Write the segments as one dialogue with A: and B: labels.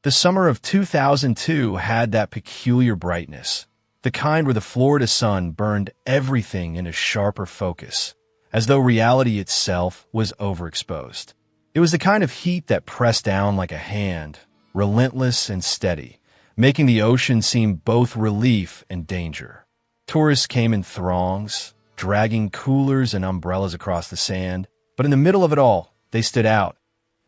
A: The summer of 2002 had that peculiar brightness, the kind where the Florida sun burned everything into sharper focus, as though reality itself was overexposed. It was the kind of heat that pressed down like a hand, relentless and steady, making the ocean seem both relief and danger. Tourists came in throngs, dragging coolers and umbrellas across the sand, but in the middle of it all, they stood out.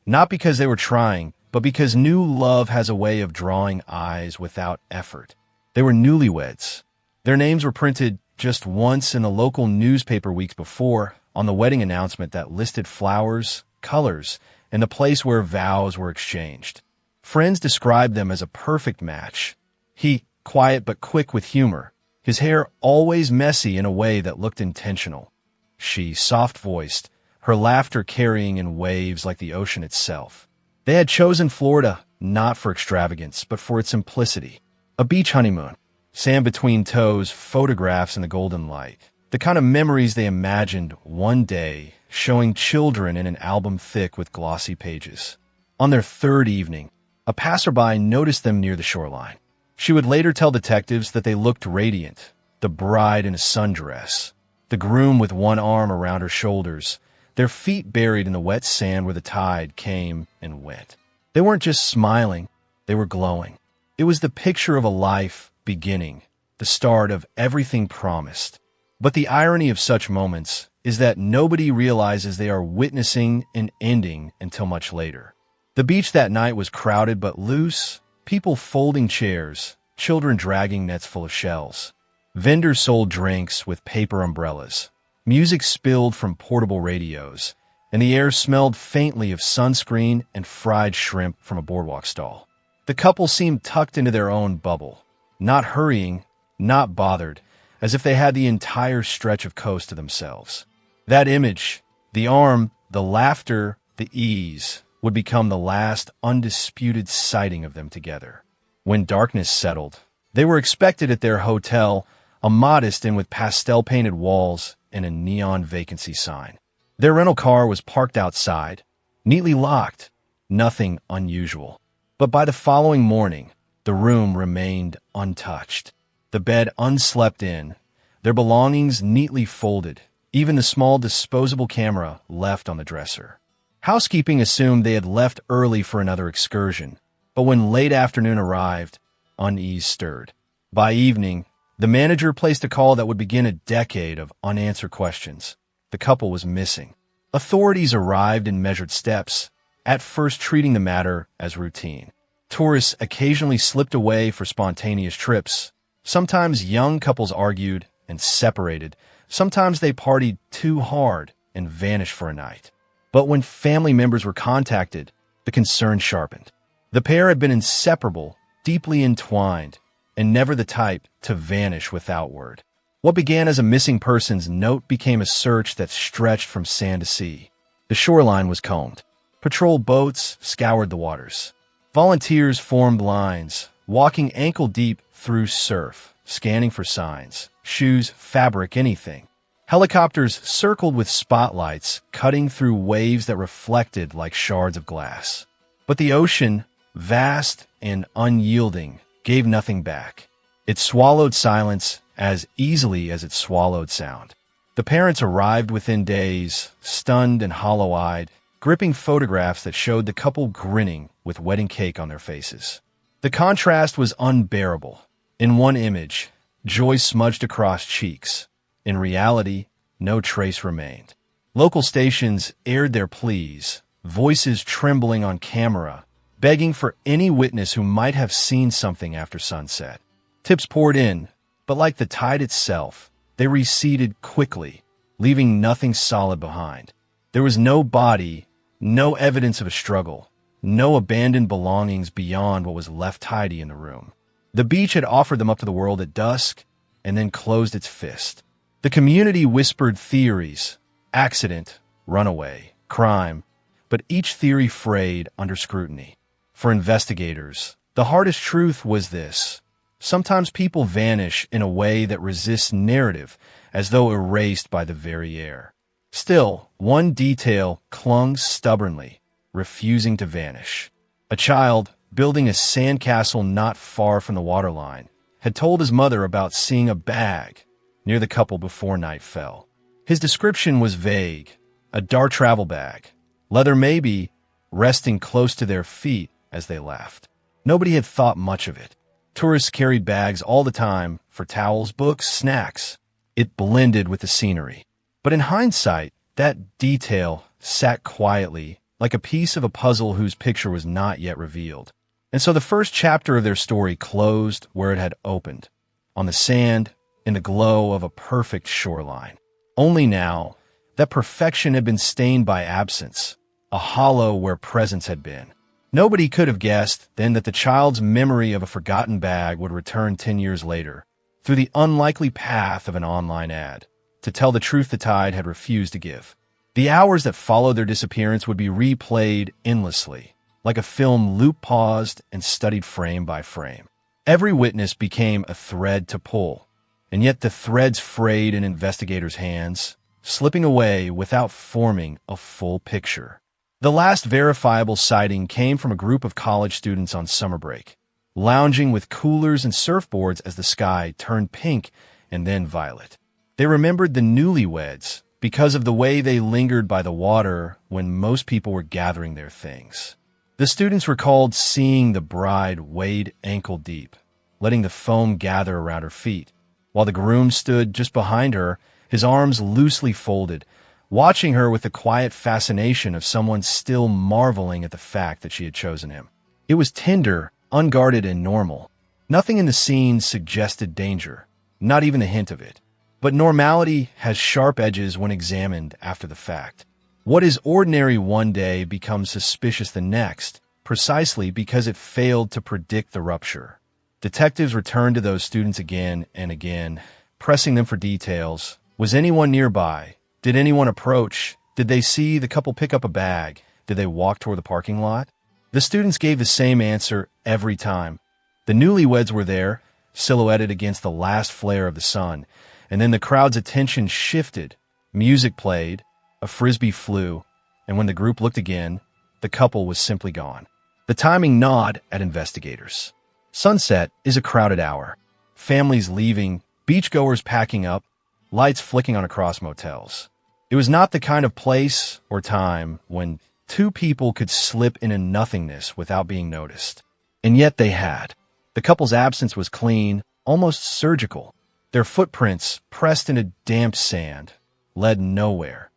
A: Not because they were trying, but because new love has a way of drawing eyes without effort. They were newlyweds. Their names were printed just once in a local newspaper weeks before on the wedding announcement that listed flowers, colors, and the place where vows were exchanged. Friends described them as a perfect match. He, quiet but quick with humor, his hair always messy in a way that looked intentional. She, soft-voiced, her laughter carrying in waves like the ocean itself. They had chosen Florida not for extravagance, but for its simplicity. A beach honeymoon, sand between toes, photographs in the golden light. The kind of memories they imagined one day, showing children in an album thick with glossy pages. On their third evening, a passerby noticed them near the shoreline. She would later tell detectives that they looked radiant, the bride in a sundress, the groom with one arm around her shoulders, their feet buried in the wet sand where the tide came and went. They weren't just smiling, they were glowing. It was the picture of a life beginning, the start of everything promised. But the irony of such moments is that nobody realizes they are witnessing an ending until much later. The beach that night was crowded but loose, people folding chairs, children dragging nets full of shells. Vendors sold drinks with paper umbrellas. Music spilled from portable radios, and the air smelled faintly of sunscreen and fried shrimp from a boardwalk stall. The couple seemed tucked into their own bubble, not hurrying, not bothered, as if they had the entire stretch of coast to themselves. That image, the arm, the laughter, the ease, would become the last undisputed sighting of them together. When darkness settled, they were expected at their hotel, a modest inn with pastel-painted walls and a neon vacancy sign. Their rental car was parked outside, neatly locked, nothing unusual. But by the following morning, the room remained untouched, the bed unslept in, their belongings neatly folded, even the small disposable camera left on the dresser. Housekeeping assumed they had left early for another excursion, but when late afternoon arrived, unease stirred. By evening, the manager placed a call that would begin a decade of unanswered questions. The couple was missing. Authorities arrived in measured steps, at first treating the matter as routine. Tourists occasionally slipped away for spontaneous trips. Sometimes young couples argued and separated. Sometimes they partied too hard and vanished for a night. But when family members were contacted, the concern sharpened. The pair had been inseparable, deeply entwined, and never the type to vanish without word. What began as a missing persons note became a search that stretched from sand to sea. The shoreline was combed. Patrol boats scoured the waters. Volunteers formed lines, walking ankle-deep through surf, scanning for signs, shoes, fabric, anything. Helicopters circled with spotlights, cutting through waves that reflected like shards of glass. But the ocean, vast and unyielding, gave nothing back. It swallowed silence as easily as it swallowed sound. The parents arrived within days, stunned and hollow-eyed, gripping photographs that showed the couple grinning with wedding cake on their faces. The contrast was unbearable. In one image, joy smudged across cheeks. In reality, no trace remained. Local stations aired their pleas, voices trembling on camera, begging for any witness who might have seen something after sunset. Tips poured in, but like the tide itself, they receded quickly, leaving nothing solid behind. There was no body, no evidence of a struggle, no abandoned belongings beyond what was left tidy in the room. The beach had offered them up to the world at dusk and then closed its fist. The community whispered theories, accident, runaway, crime, but each theory frayed under scrutiny. For investigators, the hardest truth was this: sometimes people vanish in a way that resists narrative, as though erased by the very air. Still, one detail clung stubbornly, refusing to vanish. A child, building a sandcastle not far from the waterline, had told his mother about seeing a bag near the couple before night fell. His description was vague: a dark travel bag, leather maybe, resting close to their feet as they left. Nobody had thought much of it. Tourists carried bags all the time for towels, books, snacks. It blended with the scenery. But in hindsight, that detail sat quietly, like a piece of a puzzle whose picture was not yet revealed. And so the first chapter of their story closed where it had opened, on the sand, in the glow of a perfect shoreline. Only now, that perfection had been stained by absence, a hollow where presence had been. Nobody could have guessed then that the child's memory of a forgotten bag would return 10 years later, through the unlikely path of an online ad, to tell the truth the tide had refused to give. The hours that followed their disappearance would be replayed endlessly, like a film loop-paused and studied frame by frame. Every witness became a thread to pull, and yet the threads frayed in investigators' hands, slipping away without forming a full picture. The last verifiable sighting came from a group of college students on summer break, lounging with coolers and surfboards as the sky turned pink and then violet. They remembered the Newlyweds because of the way they lingered by the water when most people were gathering their things. The students recalled seeing the bride wade ankle deep, letting the foam gather around her feet, while the groom stood just behind her, his arms loosely folded, watching her with the quiet fascination of someone still marveling at the fact that she had chosen him. It was tender, unguarded, and normal. Nothing in the scene suggested danger, not even a hint of it. But normality has sharp edges when examined after the fact. What is ordinary one day becomes suspicious the next, precisely because it failed to predict the rupture. Detectives returned to those students again and again, pressing them for details. Was anyone nearby? Did anyone approach? Did they see the couple pick up a bag? Did they walk toward the parking lot? The students gave the same answer every time. The Newlyweds were there, silhouetted against the last flare of the sun, and then the crowd's attention shifted. Music played, a frisbee flew, and when the group looked again, the couple was simply gone. The timing gnawed at investigators. Sunset is a crowded hour. Families leaving, beachgoers packing up, lights flicking on across motels. It was not the kind of place or time when two people could slip into nothingness without being noticed. And yet they had. The couple's absence was clean, almost surgical. Their footprints, pressed into damp sand, led nowhere,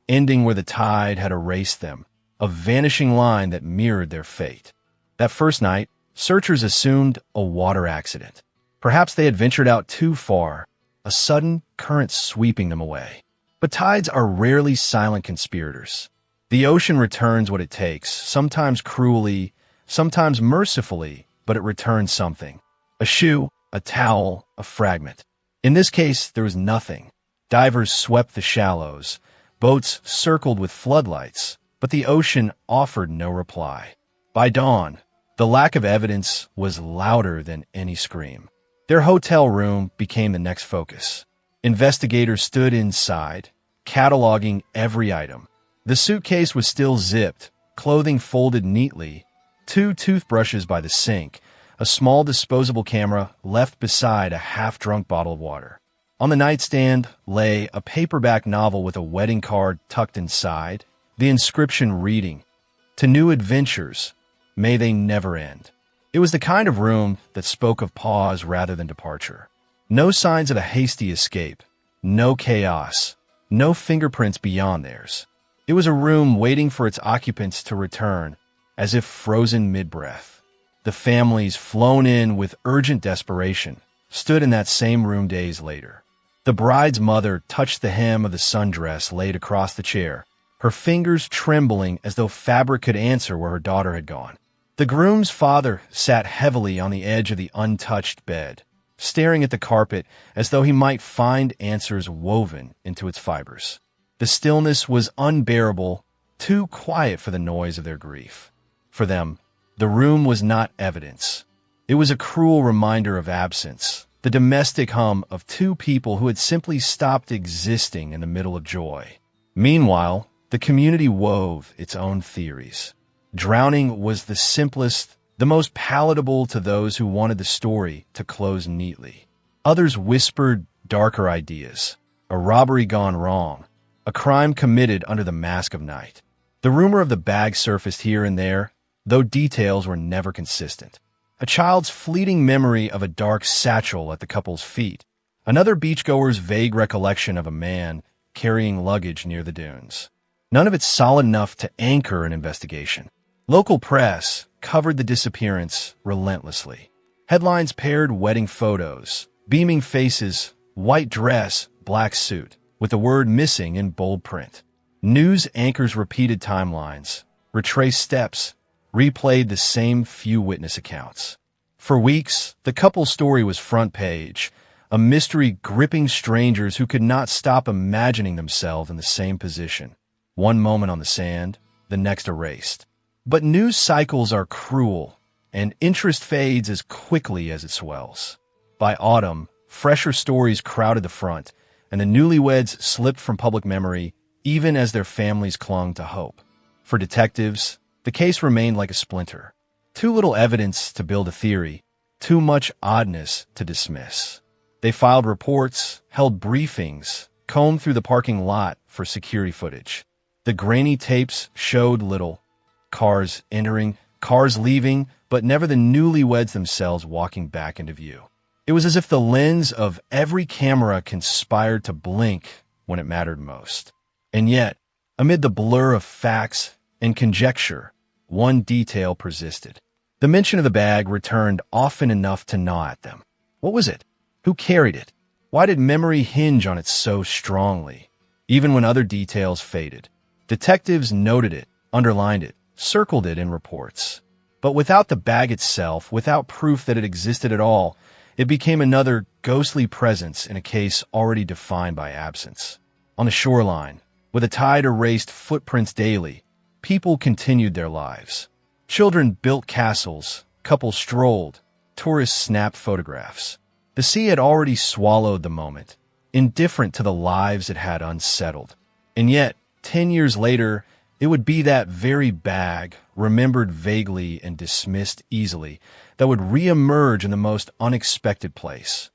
A: ending where the tide had erased them, a vanishing line that mirrored their fate. That first night, searchers assumed a water accident. Perhaps they had ventured out too far, a sudden current sweeping them away. But tides are rarely silent conspirators. The ocean returns what it takes, sometimes cruelly, sometimes mercifully, but it returns something. A shoe, a towel, a fragment. In this case, there was nothing. Divers swept the shallows. Boats circled with floodlights, but the ocean offered no reply. By dawn, the lack of evidence was louder than any scream. Their hotel room became the next focus. Investigators stood inside, cataloging every item. The suitcase was still zipped, clothing folded neatly, 2 toothbrushes by the sink, a small disposable camera left beside a half-drunk bottle of water. On the nightstand lay a paperback novel with a wedding card tucked inside, the inscription reading, "To new adventures, may they never end." It was the kind of room that spoke of pause rather than departure. No signs of a hasty escape, no chaos, no fingerprints beyond theirs. It was a room waiting for its occupants to return, as if frozen mid-breath. The families, flown in with urgent desperation, stood in that same room days later. The bride's mother touched the hem of the sundress laid across the chair, her fingers trembling as though fabric could answer where her daughter had gone. The groom's father sat heavily on the edge of the untouched bed, staring at the carpet as though he might find answers woven into its fibers. The stillness was unbearable, too quiet for the noise of their grief. For them, the room was not evidence. It was a cruel reminder of absence, the domestic hum of two people who had simply stopped existing in the middle of joy. Meanwhile, the community wove its own theories. Drowning was the simplest, the most palatable to those who wanted the story to close neatly. Others whispered darker ideas, a robbery gone wrong, a crime committed under the mask of night. The rumor of the bag surfaced here and there, though details were never consistent. A child's fleeting memory of a dark satchel at the couple's feet, another beachgoer's vague recollection of a man carrying luggage near the dunes. None of it solid enough to anchor an investigation. Local press covered the disappearance relentlessly. Headlines paired wedding photos, beaming faces, white dress, black suit, with the word missing in bold print. News anchors repeated timelines, retraced steps, replayed the same few witness accounts. For weeks, the couple's story was front page, a mystery gripping strangers who could not stop imagining themselves in the same position. One moment on the sand, the next erased. But news cycles are cruel, and interest fades as quickly as it swells. By autumn, fresher stories crowded the front, and the newlyweds slipped from public memory even as their families clung to hope. For detectives, the case remained like a splinter. Too little evidence to build a theory, too much oddness to dismiss. They filed reports, held briefings, combed through the parking lot for security footage. The grainy tapes showed little. Cars entering, cars leaving, but never the newlyweds themselves walking back into view. It was as if the lens of every camera conspired to blink when it mattered most. And yet, amid the blur of facts and conjecture, one detail persisted. The mention of the bag returned often enough to gnaw at them. What was it? Who carried it? Why did memory hinge on it so strongly? Even when other details faded, detectives noted it, underlined it, circled it in reports. But without the bag itself, without proof that it existed at all, it became another ghostly presence in a case already defined by absence. On the shoreline, with a tide erased footprints daily, people continued their lives. Children built castles, couples strolled, tourists snapped photographs. The sea had already swallowed the moment, indifferent to the lives it had unsettled. And yet, 10 years later, it would be that very bag, remembered vaguely and dismissed easily, that would re-emerge in the most unexpected place.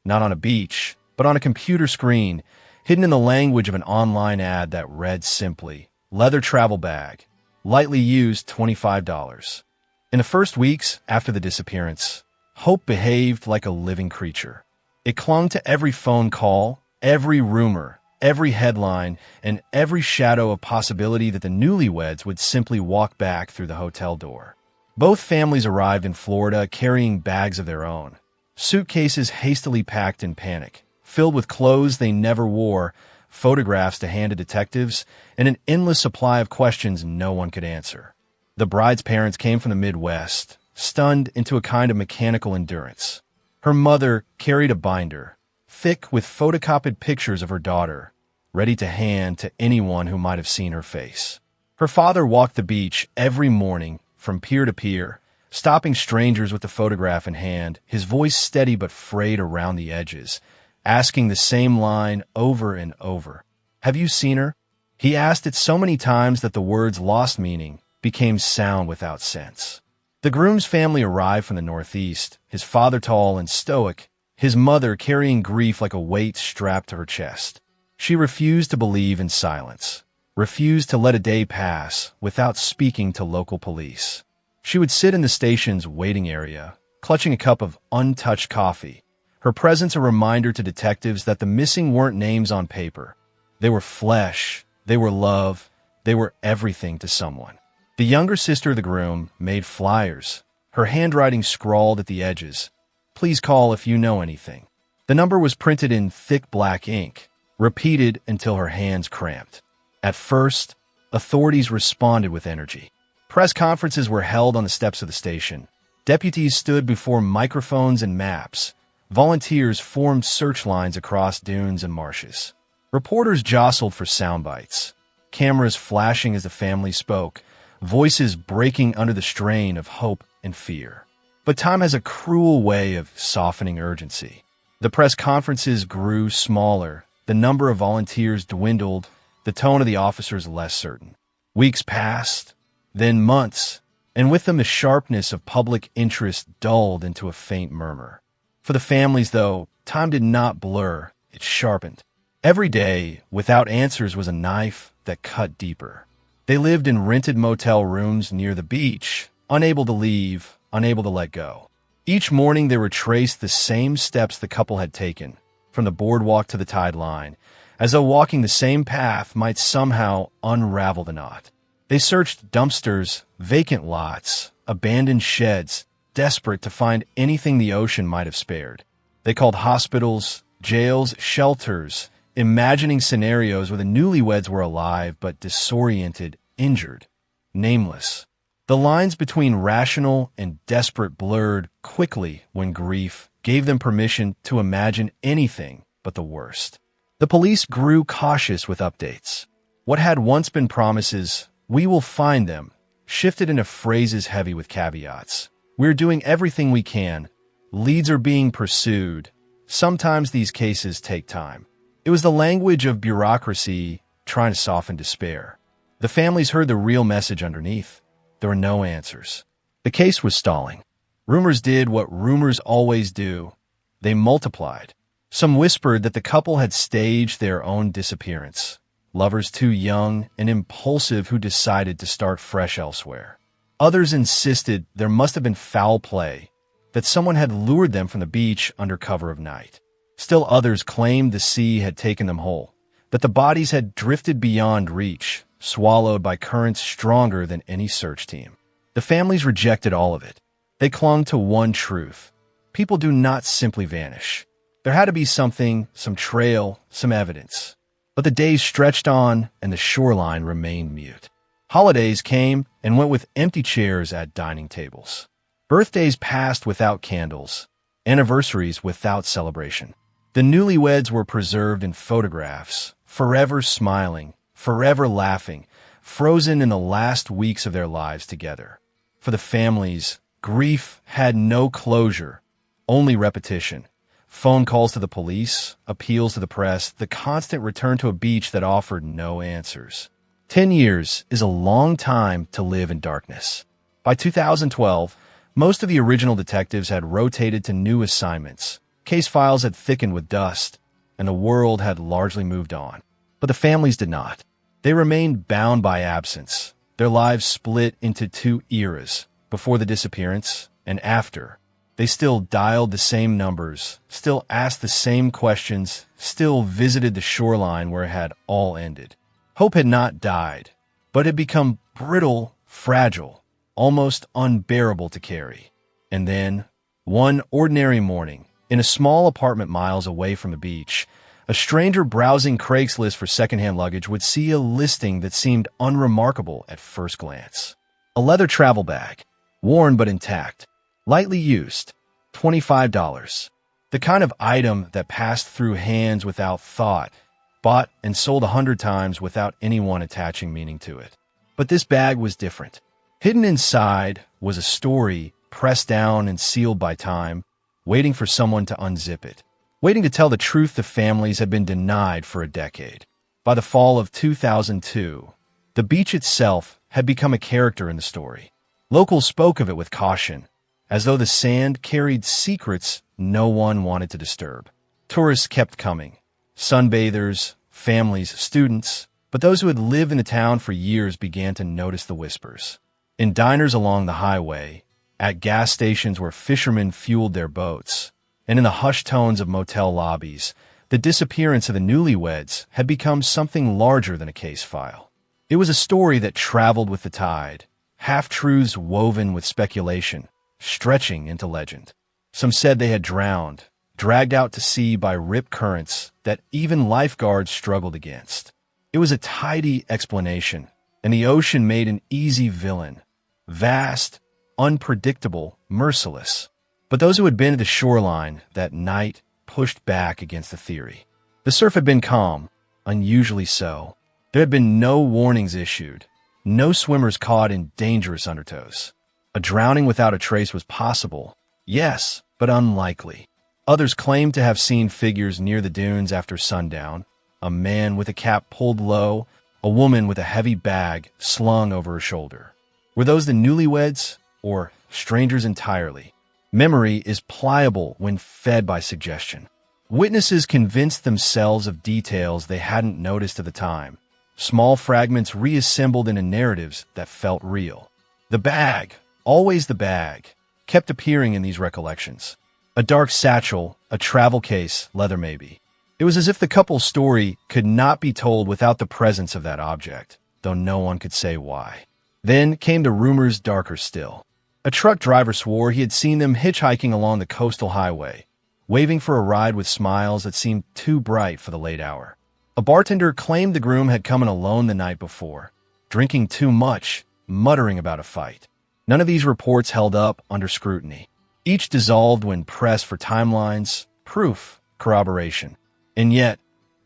A: Not on a beach, but on a computer screen, hidden in the language of an online ad that read simply, "Leather travel bag, lightly used $25. In the first weeks after the disappearance, hope behaved like a living creature. It clung to every phone call, every rumor, every headline, and every shadow of possibility that the newlyweds would simply walk back through the hotel door. Both families arrived in Florida carrying bags of their own, suitcases hastily packed in panic, filled with clothes they never wore, photographs to hand to detectives, and an endless supply of questions no one could answer. The bride's parents came from the Midwest, stunned into a kind of mechanical endurance. Her mother carried a binder, thick with photocopied pictures of her daughter, ready to hand to anyone who might have seen her face. Her father walked the beach every morning from pier to pier, stopping strangers with the photograph in hand, his voice steady but frayed around the edges, asking the same line over and over. "Have you seen her?" He asked it so many times that the words lost meaning, became sound without sense. The groom's family arrived from the Northeast, his father tall and stoic, his mother carrying grief like a weight strapped to her chest. She refused to believe in silence, refused to let a day pass without speaking to local police. She would sit in the station's waiting area, clutching a cup of untouched coffee, her presence a reminder to detectives that the missing weren't names on paper. They were flesh, they were love, they were everything to someone. The younger sister of the groom made flyers, her handwriting scrawled at the edges. "Please call if you know anything." The number was printed in thick black ink, repeated until her hands cramped. At first, authorities responded with energy. Press conferences were held on the steps of the station. Deputies stood before microphones and maps. Volunteers formed search lines across dunes and marshes. Reporters jostled for sound bites, cameras flashing as the family spoke, voices breaking under the strain of hope and fear. But time has a cruel way of softening urgency. The press conferences grew smaller, the number of volunteers dwindled, the tone of the officers less certain. Weeks passed, then months, and with them the sharpness of public interest dulled into a faint murmur. For the families, though, time did not blur, it sharpened. Every day, without answers, was a knife that cut deeper. They lived in rented motel rooms near the beach, unable to leave, unable to let go. Each morning they retraced the same steps the couple had taken, from the boardwalk to the tide line, as though walking the same path might somehow unravel the knot. They searched dumpsters, vacant lots, abandoned sheds, desperate to find anything the ocean might have spared. They called hospitals, jails, shelters, imagining scenarios where the newlyweds were alive but disoriented, injured, nameless. The lines between rational and desperate blurred quickly when grief gave them permission to imagine anything but the worst. The police grew cautious with updates. What had once been promises, "We will find them," shifted into phrases heavy with caveats. "We're doing everything we can. Leads are being pursued. Sometimes these cases take time." It was the language of bureaucracy trying to soften despair. The families heard the real message underneath. There were no answers. The case was stalling. Rumors did what rumors always do. They multiplied. Some whispered that the couple had staged their own disappearance. Lovers too young and impulsive who decided to start fresh elsewhere. Others insisted there must have been foul play, that someone had lured them from the beach under cover of night. Still others claimed the sea had taken them whole, that the bodies had drifted beyond reach, swallowed by currents stronger than any search team. The families rejected all of it. They clung to one truth. People do not simply vanish. There had to be something, some trail, some evidence. But the days stretched on, and the shoreline remained mute. Holidays came and went with empty chairs at dining tables. Birthdays passed without candles, anniversaries without celebration. The newlyweds were preserved in photographs, forever smiling, forever laughing, frozen in the last weeks of their lives together. For the families, grief had no closure, only repetition. Phone calls to the police, appeals to the press, the constant return to a beach that offered no answers. 10 years is a long time to live in darkness. By 2012, most of the original detectives had rotated to new assignments. Case files had thickened with dust, and the world had largely moved on. But the families did not. They remained bound by absence. Their lives split into two eras, before the disappearance and after. They still dialed the same numbers, still asked the same questions, still visited the shoreline where it had all ended. Hope had not died, but had become brittle, fragile, almost unbearable to carry. And then, one ordinary morning, in a small apartment miles away from the beach, a stranger browsing Craigslist for secondhand luggage would see a listing that seemed unremarkable at first glance. A leather travel bag, worn but intact, lightly used, $25. The kind of item that passed through hands without thought, bought and sold 100 times without anyone attaching meaning to it. But this bag was different. Hidden inside was a story pressed down and sealed by time, waiting for someone to unzip it, waiting to tell the truth the families had been denied for a decade. By the fall of 2002, the beach itself had become a character in the story. Locals spoke of it with caution, as though the sand carried secrets no one wanted to disturb. Tourists kept coming. Sunbathers, families, students, but those who had lived in the town for years began to notice the whispers. In diners along the highway, at gas stations where fishermen fueled their boats, and in the hushed tones of motel lobbies, the disappearance of the newlyweds had become something larger than a case file. It was a story that traveled with the tide, half-truths woven with speculation, stretching into legend. Some said they had drowned, dragged out to sea by rip currents that even lifeguards struggled against. It was a tidy explanation, and the ocean made an easy villain. Vast, unpredictable, merciless. But those who had been to the shoreline that night pushed back against the theory. The surf had been calm, unusually so. There had been no warnings issued, no swimmers caught in dangerous undertows. A drowning without a trace was possible, yes, but unlikely. Others claimed to have seen figures near the dunes after sundown, a man with a cap pulled low, a woman with a heavy bag slung over her shoulder. Were those the newlyweds or strangers entirely? Memory is pliable when fed by suggestion. Witnesses convinced themselves of details they hadn't noticed at the time. Small fragments reassembled into narratives that felt real. The bag, always the bag, kept appearing in these recollections. A dark satchel, a travel case, leather maybe. It was as if the couple's story could not be told without the presence of that object, though no one could say why. Then came the rumors darker still. A truck driver swore he had seen them hitchhiking along the coastal highway, waving for a ride with smiles that seemed too bright for the late hour. A bartender claimed the groom had come in alone the night before, drinking too much, muttering about a fight. None of these reports held up under scrutiny. Each dissolved when pressed for timelines, proof, corroboration. And yet,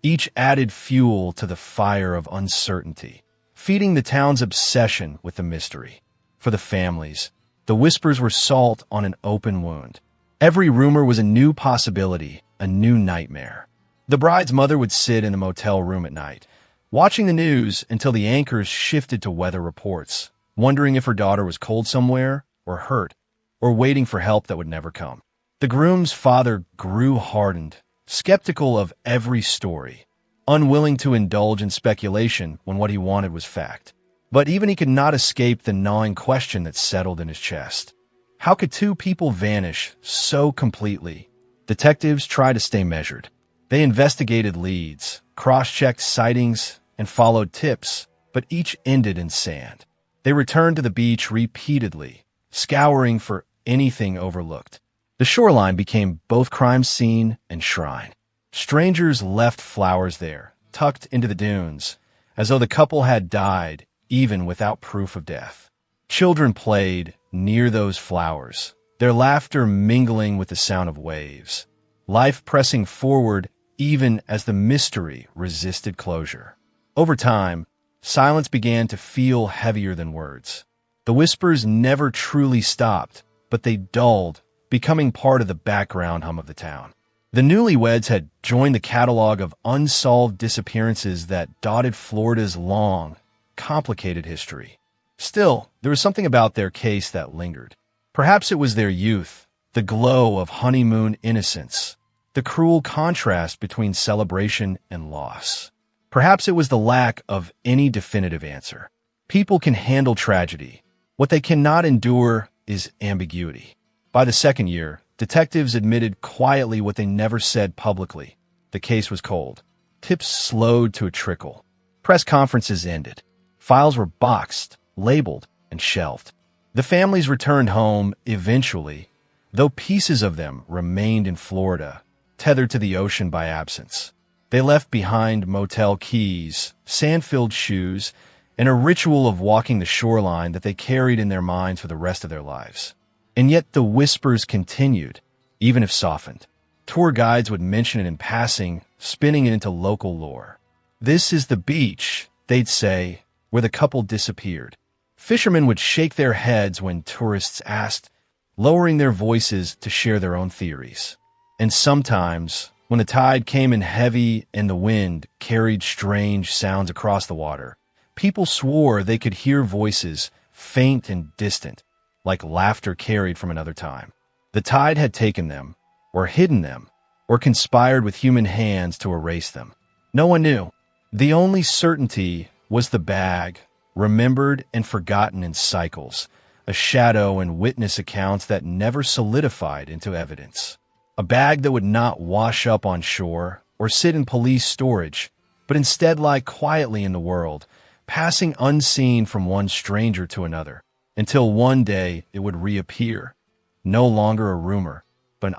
A: each added fuel to the fire of uncertainty, feeding the town's obsession with the mystery. For the families, the whispers were salt on an open wound. Every rumor was a new possibility, a new nightmare. The bride's mother would sit in the motel room at night, watching the news until the anchors shifted to weather reports, wondering if her daughter was cold somewhere, or hurt, or waiting for help that would never come. The groom's father grew hardened, skeptical of every story, unwilling to indulge in speculation when what he wanted was fact. But even he could not escape the gnawing question that settled in his chest. How could two people vanish so completely? Detectives tried to stay measured. They investigated leads, cross-checked sightings, and followed tips, but each ended in sand. They returned to the beach repeatedly, scouring for anything overlooked. The shoreline became both crime scene and shrine. Strangers left flowers there, tucked into the dunes, as though the couple had died, even without proof of death. Children played near those flowers, their laughter mingling with the sound of waves, life pressing forward even as the mystery resisted closure. Over time, silence began to feel heavier than words. The whispers never truly stopped, but they dulled, becoming part of the background hum of the town. The newlyweds had joined the catalog of unsolved disappearances that dotted Florida's long, complicated history. Still, there was something about their case that lingered. Perhaps it was their youth, the glow of honeymoon innocence, the cruel contrast between celebration and loss. Perhaps it was the lack of any definitive answer. People can handle tragedy. What they cannot endure is ambiguity. By the second year, detectives admitted quietly what they never said publicly. The case was cold. Tips slowed to a trickle. Press conferences ended. Files were boxed, labeled, and shelved. The families returned home eventually, though pieces of them remained in Florida, tethered to the ocean by absence. They left behind motel keys, sand-filled shoes, and a ritual of walking the shoreline that they carried in their minds for the rest of their lives. And yet the whispers continued, even if softened. Tour guides would mention it in passing, spinning it into local lore. "This is the beach," they'd say, "where the couple disappeared." Fishermen would shake their heads when tourists asked, lowering their voices to share their own theories. And sometimes, when the tide came in heavy and the wind carried strange sounds across the water, people swore they could hear voices, faint and distant, like laughter carried from another time. The tide had taken them, or hidden them, or conspired with human hands to erase them. No one knew. The only certainty was the bag, remembered and forgotten in cycles, a shadow and witness accounts that never solidified into evidence. A bag that would not wash up on shore or sit in police storage, but instead lie quietly in the world, passing unseen from one stranger to another, until one day it would reappear, no longer a rumor, but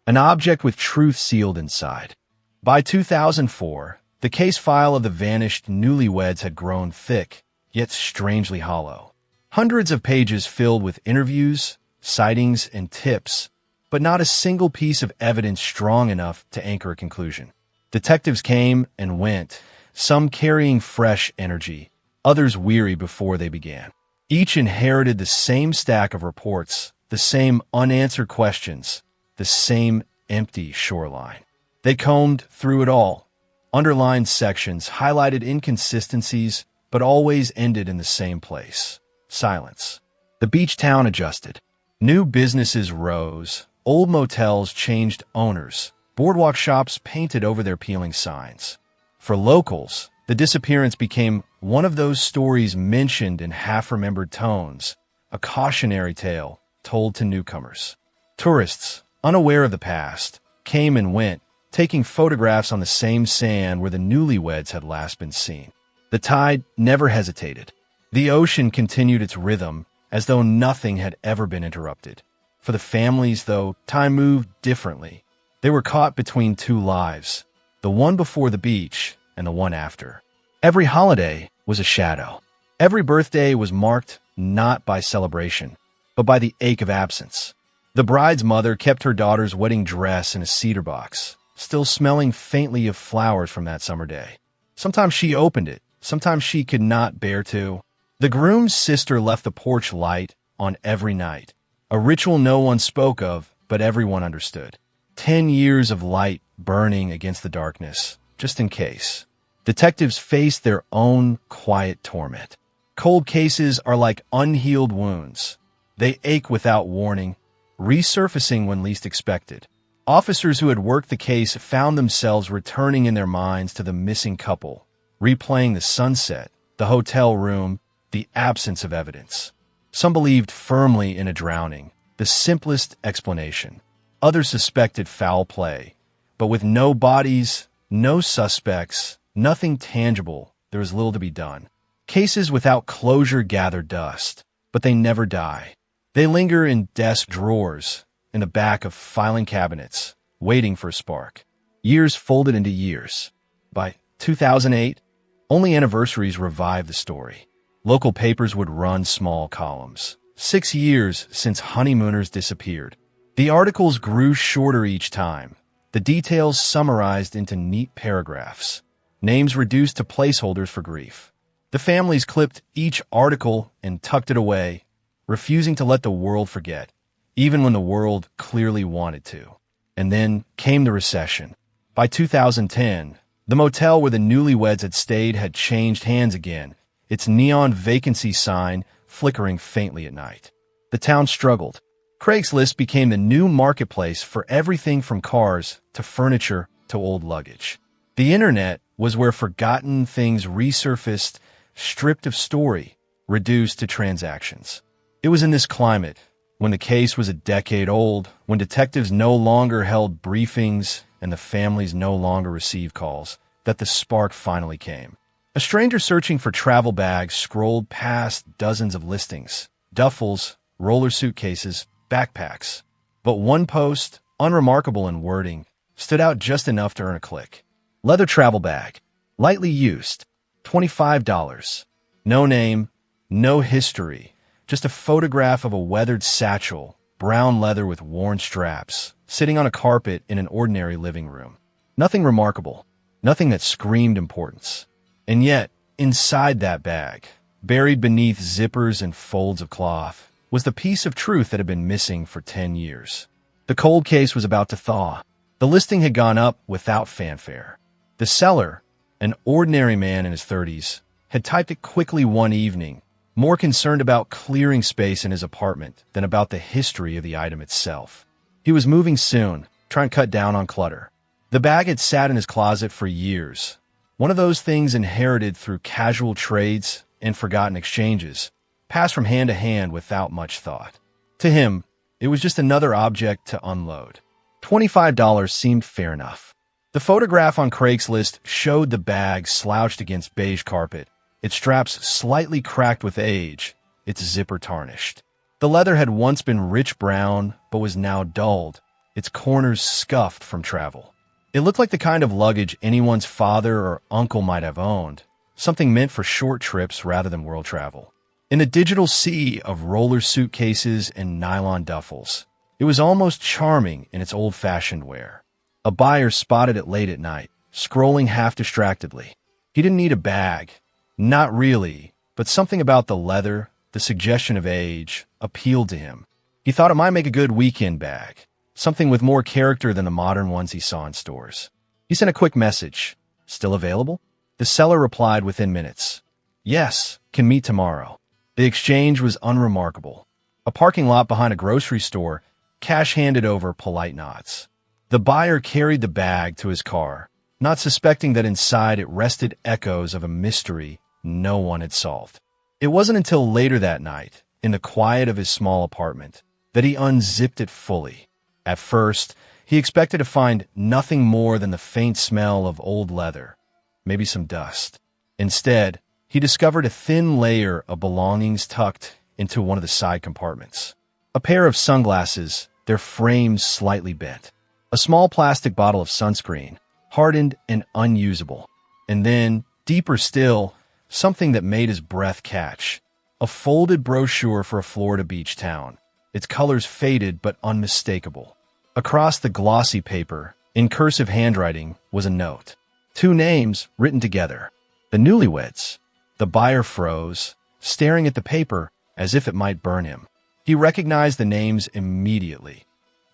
A: an object with truth sealed inside. By 2004, the case file of the vanished newlyweds had grown thick, yet strangely hollow. Hundreds of pages filled with interviews, sightings, and tips, but not a single piece of evidence strong enough to anchor a conclusion. Detectives came and went, some carrying fresh energy, others weary before they began. Each inherited the same stack of reports, the same unanswered questions, the same empty shoreline. They combed through it all, underlined sections, highlighted inconsistencies, but always ended in the same place. silence. The beach town adjusted. New businesses rose. Old motels changed owners. Boardwalk shops painted over their peeling signs. For locals, the disappearance became one of those stories mentioned in half-remembered tones, a cautionary tale told to newcomers. Tourists, unaware of the past, came and went, taking photographs on the same sand where the newlyweds had last been seen. The tide never hesitated. The ocean continued its rhythm, as though nothing had ever been interrupted. For the families, though, time moved differently. They were caught between two lives, the one before the beach and the one after. Every holiday was a shadow. Every birthday was marked not by celebration, but by the ache of absence. The bride's mother kept her daughter's wedding dress in a cedar box, still smelling faintly of flowers from that summer day. Sometimes she opened it, sometimes she could not bear to. The groom's sister left the porch light on every night, a ritual no one spoke of, but everyone understood. 10 years of light burning against the darkness, just in case. Detectives faced their own quiet torment. Cold cases are like unhealed wounds. They ache without warning, resurfacing when least expected. Officers who had worked the case found themselves returning in their minds to the missing couple, replaying the sunset, the hotel room, the absence of evidence. Some believed firmly in a drowning, the simplest explanation. Others suspected foul play. But with no bodies, no suspects, nothing tangible, there was little to be done. Cases without closure gather dust, but they never die. They linger in desk drawers, in the back of filing cabinets, waiting for a spark. Years folded into years. By 2008, only anniversaries revived the story. Local papers would run small columns. 6 years since honeymooners disappeared. The articles grew shorter each time, the details summarized into neat paragraphs, names reduced to placeholders for grief. The families clipped each article and tucked it away, refusing to let the world forget, even when the world clearly wanted to. And then came the recession. By 2010, the motel where the newlyweds had stayed had changed hands again, its neon vacancy sign flickering faintly at night. The town struggled. Craigslist became the new marketplace for everything from cars to furniture to old luggage. The internet was where forgotten things resurfaced, stripped of story, reduced to transactions. It was in this climate, when the case was a decade old, when detectives no longer held briefings and the families no longer received calls, that the spark finally came. A stranger searching for travel bags scrolled past dozens of listings, duffels, roller suitcases, backpacks. But one post, unremarkable in wording, stood out just enough to earn a click. Leather travel bag, lightly used, $25. No name, no history, just a photograph of a weathered satchel, brown leather with worn straps, sitting on a carpet in an ordinary living room. Nothing remarkable, nothing that screamed importance. And yet, inside that bag, buried beneath zippers and folds of cloth, was the piece of truth that had been missing for 10 years. The cold case was about to thaw. The listing had gone up without fanfare. The seller, an ordinary man in his 30s, had typed it quickly one evening, more concerned about clearing space in his apartment than about the history of the item itself. He was moving soon, trying to cut down on clutter. The bag had sat in his closet for years, one of those things inherited through casual trades and forgotten exchanges, passed from hand to hand without much thought. To him, it was just another object to unload. $25 seemed fair enough. The photograph on Craigslist showed the bag slouched against beige carpet, its straps slightly cracked with age, its zipper tarnished. The leather had once been rich brown, but was now dulled, its corners scuffed from travel. It looked like the kind of luggage anyone's father or uncle might have owned, something meant for short trips rather than world travel. In the digital sea of roller suitcases and nylon duffels, it was almost charming in its old-fashioned wear. A buyer spotted it late at night, scrolling half distractedly. He didn't need a bag. Not really, but something about the leather, the suggestion of age, appealed to him. He thought it might make a good weekend bag, something with more character than the modern ones he saw in stores. He sent a quick message. Still available? The seller replied within minutes. Yes, can meet tomorrow. The exchange was unremarkable. A parking lot behind a grocery store, cash handed over, polite nods. The buyer carried the bag to his car, not suspecting that inside it rested echoes of a mystery no one had solved. It wasn't until later that night, in the quiet of his small apartment, that he unzipped it fully. At first, he expected to find nothing more than the faint smell of old leather, maybe some dust. Instead, he discovered a thin layer of belongings tucked into one of the side compartments. A pair of sunglasses, their frames slightly bent. A small plastic bottle of sunscreen, hardened and unusable. And then, deeper still, something that made his breath catch. A folded brochure for a Florida beach town, its colors faded but unmistakable. Across the glossy paper, in cursive handwriting, was a note. 2 names written together. The Newlyweds. The buyer froze, staring at the paper as if it might burn him. He recognized the names immediately.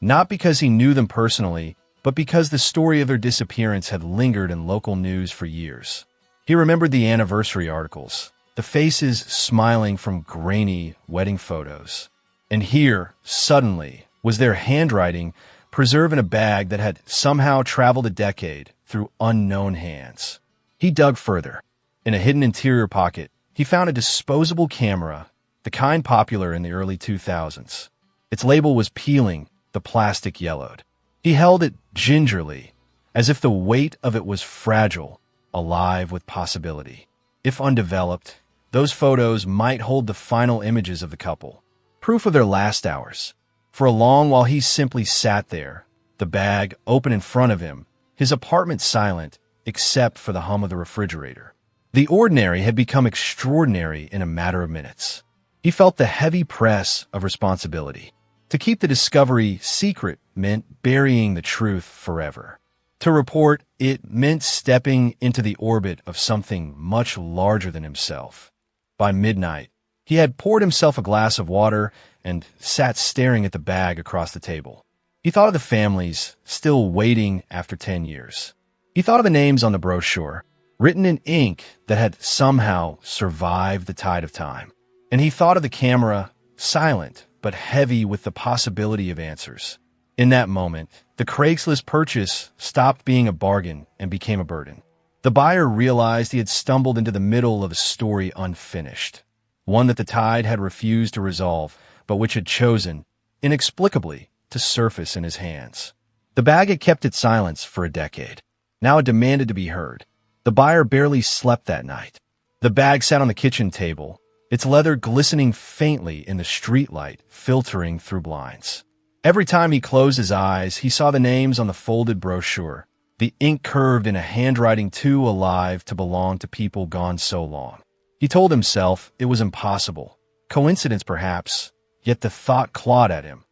A: Not because he knew them personally, but because the story of their disappearance had lingered in local news for years. He remembered the anniversary articles, the faces smiling from grainy wedding photos. And here, suddenly, was their handwriting preserved in a bag that had somehow traveled a decade through unknown hands. He dug further. In a hidden interior pocket, he found a disposable camera, the kind popular in the early 2000s. Its label was peeling, the plastic yellowed. He held it gingerly, as if the weight of it was fragile, alive with possibility. If undeveloped, those photos might hold the final images of the couple, proof of their last hours. For a long while he simply sat there, the bag open in front of him, his apartment silent except for the hum of the refrigerator. The ordinary had become extraordinary in a matter of minutes. He felt the heavy press of responsibility. To keep the discovery secret meant burying the truth forever. To report it meant stepping into the orbit of something much larger than himself. By midnight, he had poured himself a glass of water and sat staring at the bag across the table. He thought of the families still waiting after 10 years. He thought of the names on the brochure, written in ink that had somehow survived the tide of time. And he thought of the camera, silent but heavy with the possibility of answers. In that moment, the Craigslist purchase stopped being a bargain and became a burden. The buyer realized he had stumbled into the middle of a story unfinished, one that the tide had refused to resolve, but which had chosen, inexplicably, to surface in his hands. The bag had kept its silence for a decade. Now it demanded to be heard. The buyer barely slept that night. The bag sat on the kitchen table, its leather glistening faintly in the streetlight filtering through blinds. Every time he closed his eyes, he saw the names on the folded brochure, the ink curved in a handwriting too alive to belong to people gone so long. He told himself it was impossible. Coincidence, perhaps, yet the thought clawed at him.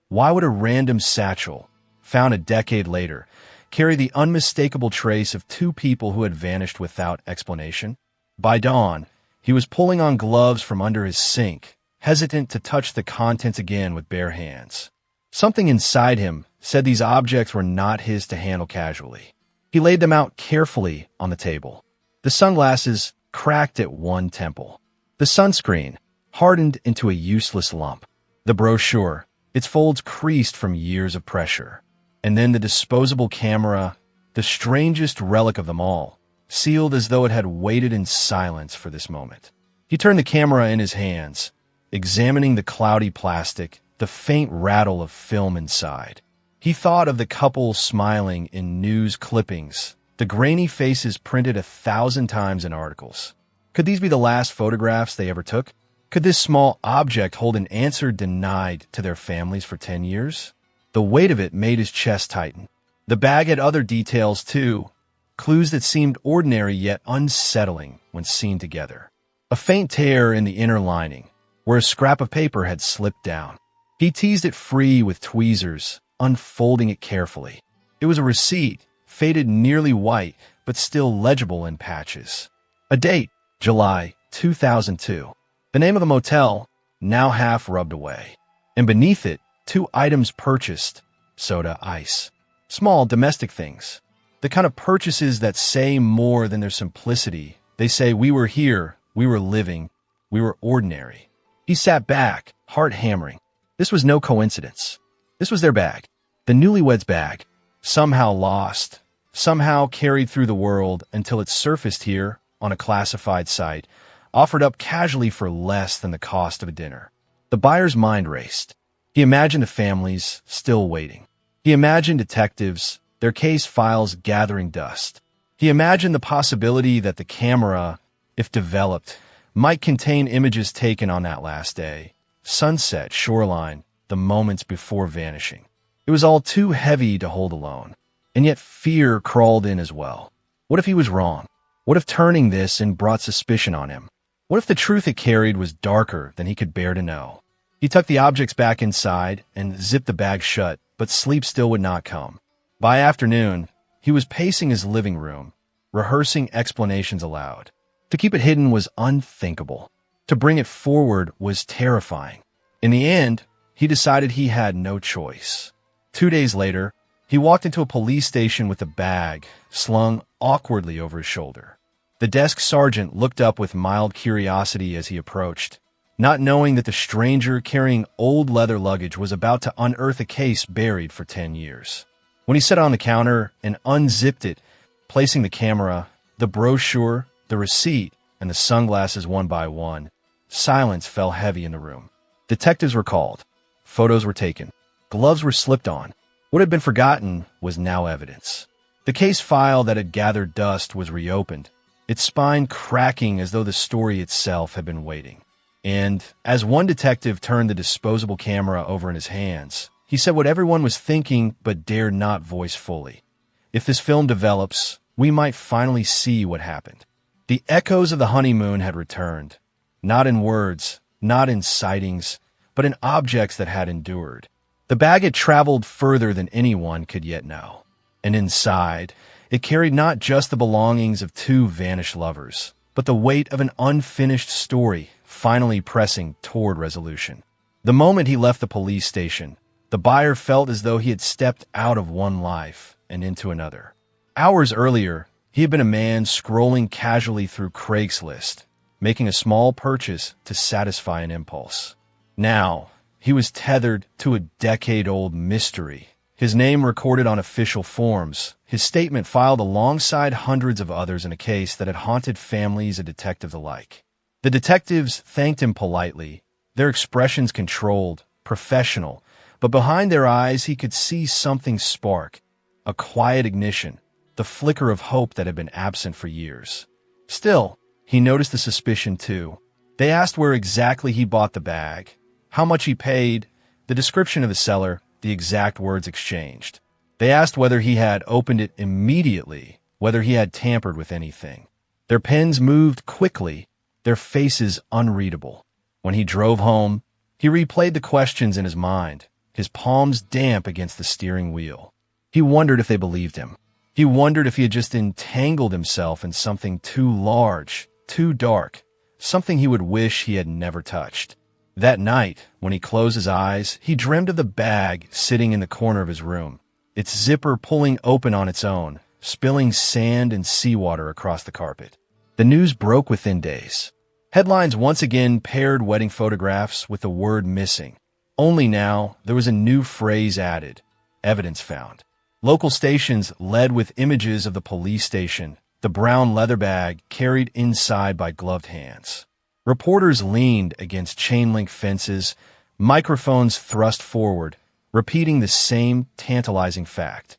A: Why would a random satchel, found a decade later, carry the unmistakable trace of 2 people who had vanished without explanation? By dawn, he was pulling on gloves from under his sink, hesitant to touch the contents again with bare hands. Something inside him said these objects were not his to handle casually. He laid them out carefully on the table. The sunglasses cracked at one temple. The sunscreen hardened into a useless lump. The brochure, its folds creased from years of pressure. And then the disposable camera, the strangest relic of them all, sealed as though it had waited in silence for this moment. He turned the camera in his hands, examining the cloudy plastic, the faint rattle of film inside. He thought of the couple smiling in news clippings, the grainy faces printed 1,000 times in articles. Could these be the last photographs they ever took? Could this small object hold an answer denied to their families for 10 years? The weight of it made his chest tighten. The bag had other details, too, clues that seemed ordinary yet unsettling when seen together. A faint tear in the inner lining, where a scrap of paper had slipped down. He teased it free with tweezers, unfolding it carefully. It was a receipt, faded nearly white, but still legible in patches. A date, July 2002. The name of the motel, now half rubbed away. And beneath it, 2 items purchased, soda, ice. Small domestic things. The kind of purchases that say more than their simplicity. They say, we were here, we were living, We were ordinary. He sat back, heart hammering. This was no coincidence. This was their bag. The Newlywed's bag. Somehow lost. Somehow carried through the world until it surfaced here on a classified site, offered up casually for less than the cost of a dinner. The buyer's mind raced. He imagined the families still waiting. He imagined detectives, their case files gathering dust. He imagined the possibility that the camera, if developed, might contain images taken on that last day. Sunset, shoreline, the moments before vanishing. It was all too heavy to hold alone. And yet fear crawled in as well. What if he was wrong? What if turning this in brought suspicion on him? What if the truth it carried was darker than he could bear to know? He tucked the objects back inside and zipped the bag shut, but sleep still would not come. By afternoon, he was pacing his living room, rehearsing explanations aloud. To keep it hidden was unthinkable. To bring it forward was terrifying. In the end, he decided he had no choice. 2 days later, he walked into a police station with a bag slung awkwardly over his shoulder. The desk sergeant looked up with mild curiosity as he approached, not knowing that the stranger carrying old leather luggage was about to unearth a case buried for 10 years. When he sat on the counter and unzipped it, placing the camera, the brochure, the receipt, and the sunglasses one by one, silence fell heavy in the room. Detectives were called. Photos were taken. Gloves were slipped on. What had been forgotten was now evidence. The case file that had gathered dust was reopened, its spine cracking as though the story itself had been waiting. And as one detective turned the disposable camera over in his hands, he said what everyone was thinking but dared not voice fully. If this film develops, we might finally see what happened. The echoes of the honeymoon had returned, not in words, not in sightings, but in objects that had endured. The bag had traveled further than anyone could yet know. And inside, it carried not just the belongings of two vanished lovers, but the weight of an unfinished story finally pressing toward resolution. The moment he left the police station, the buyer felt as though he had stepped out of one life and into another. Hours earlier, he had been a man scrolling casually through Craigslist, making a small purchase to satisfy an impulse. Now, he was tethered to a decade-old mystery. His name recorded on official forms, his statement filed alongside hundreds of others in a case that had haunted families and detectives alike. The detectives thanked him politely, their expressions controlled, professional, but behind their eyes he could see something spark, a quiet ignition, the flicker of hope that had been absent for years. Still, he noticed the suspicion too. They asked where exactly he bought the bag, how much he paid, the description of the seller, the exact words exchanged. They asked whether he had opened it immediately, whether he had tampered with anything. Their pens moved quickly, their faces unreadable. When he drove home, he replayed the questions in his mind, his palms damp against the steering wheel. He wondered if they believed him. He wondered if he had just entangled himself in something too large, too dark, something he would wish he had never touched. That night, when he closed his eyes, he dreamed of the bag sitting in the corner of his room, its zipper pulling open on its own, spilling sand and seawater across the carpet. The news broke within days. Headlines once again paired wedding photographs with the word missing. Only now, there was a new phrase added, evidence found. Local stations led with images of the police station, the brown leather bag carried inside by gloved hands. Reporters leaned against chain-link fences, microphones thrust forward, repeating the same tantalizing fact.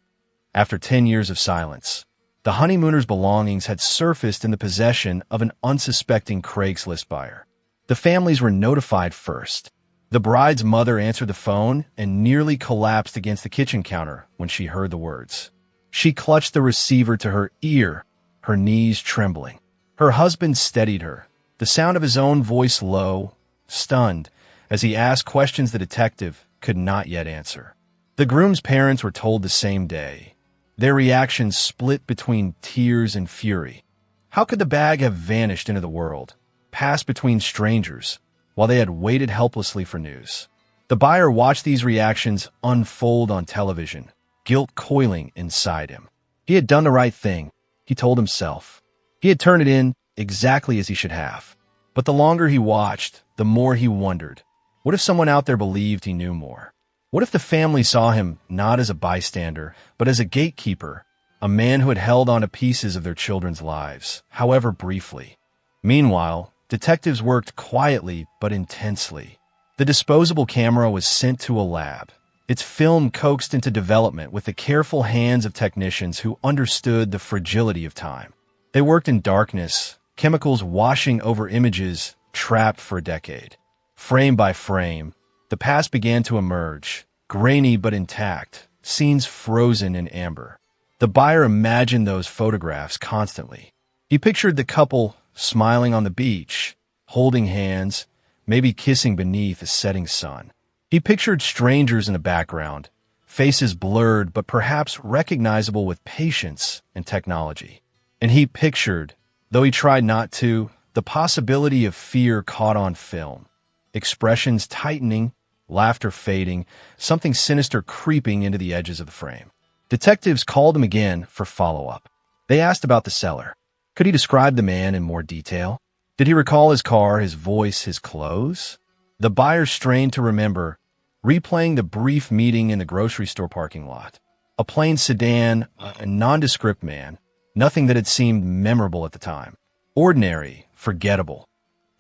A: After 10 years of silence, the honeymooners' belongings had surfaced in the possession of an unsuspecting Craigslist buyer. The families were notified first. The bride's mother answered the phone and nearly collapsed against the kitchen counter when she heard the words. She clutched the receiver to her ear, her knees trembling. Her husband steadied her, the sound of his own voice low, stunned, as he asked questions the detective could not yet answer. The groom's parents were told the same day. Their reactions split between tears and fury. How could the bag have vanished into the world, passed between strangers, while they had waited helplessly for news? The buyer watched these reactions unfold on television, guilt coiling inside him. He had done the right thing, he told himself. He had turned it in exactly as he should have. But the longer he watched, the more he wondered. What if someone out there believed he knew more? What if the family saw him not as a bystander, but as a gatekeeper, a man who had held on to pieces of their children's lives, however briefly? Meanwhile, detectives worked quietly but intensely. The disposable camera was sent to a lab, its film coaxed into development with the careful hands of technicians who understood the fragility of time. They worked in darkness, chemicals washing over images trapped for a decade. Frame by frame, the past began to emerge, grainy but intact, scenes frozen in amber. The buyer imagined those photographs constantly. He pictured the couple smiling on the beach, holding hands, maybe kissing beneath a setting sun. He pictured strangers in the background, faces blurred but perhaps recognizable with patience and technology. And he pictured, though he tried not to, the possibility of fear caught on film. Expressions tightening, laughter fading, something sinister creeping into the edges of the frame. Detectives called him again for follow-up. They asked about the seller. Could he describe the man in more detail? Did he recall his car, his voice, his clothes? The buyer strained to remember, replaying the brief meeting in the grocery store parking lot. A plain sedan, a nondescript man, nothing that had seemed memorable at the time. Ordinary, forgettable,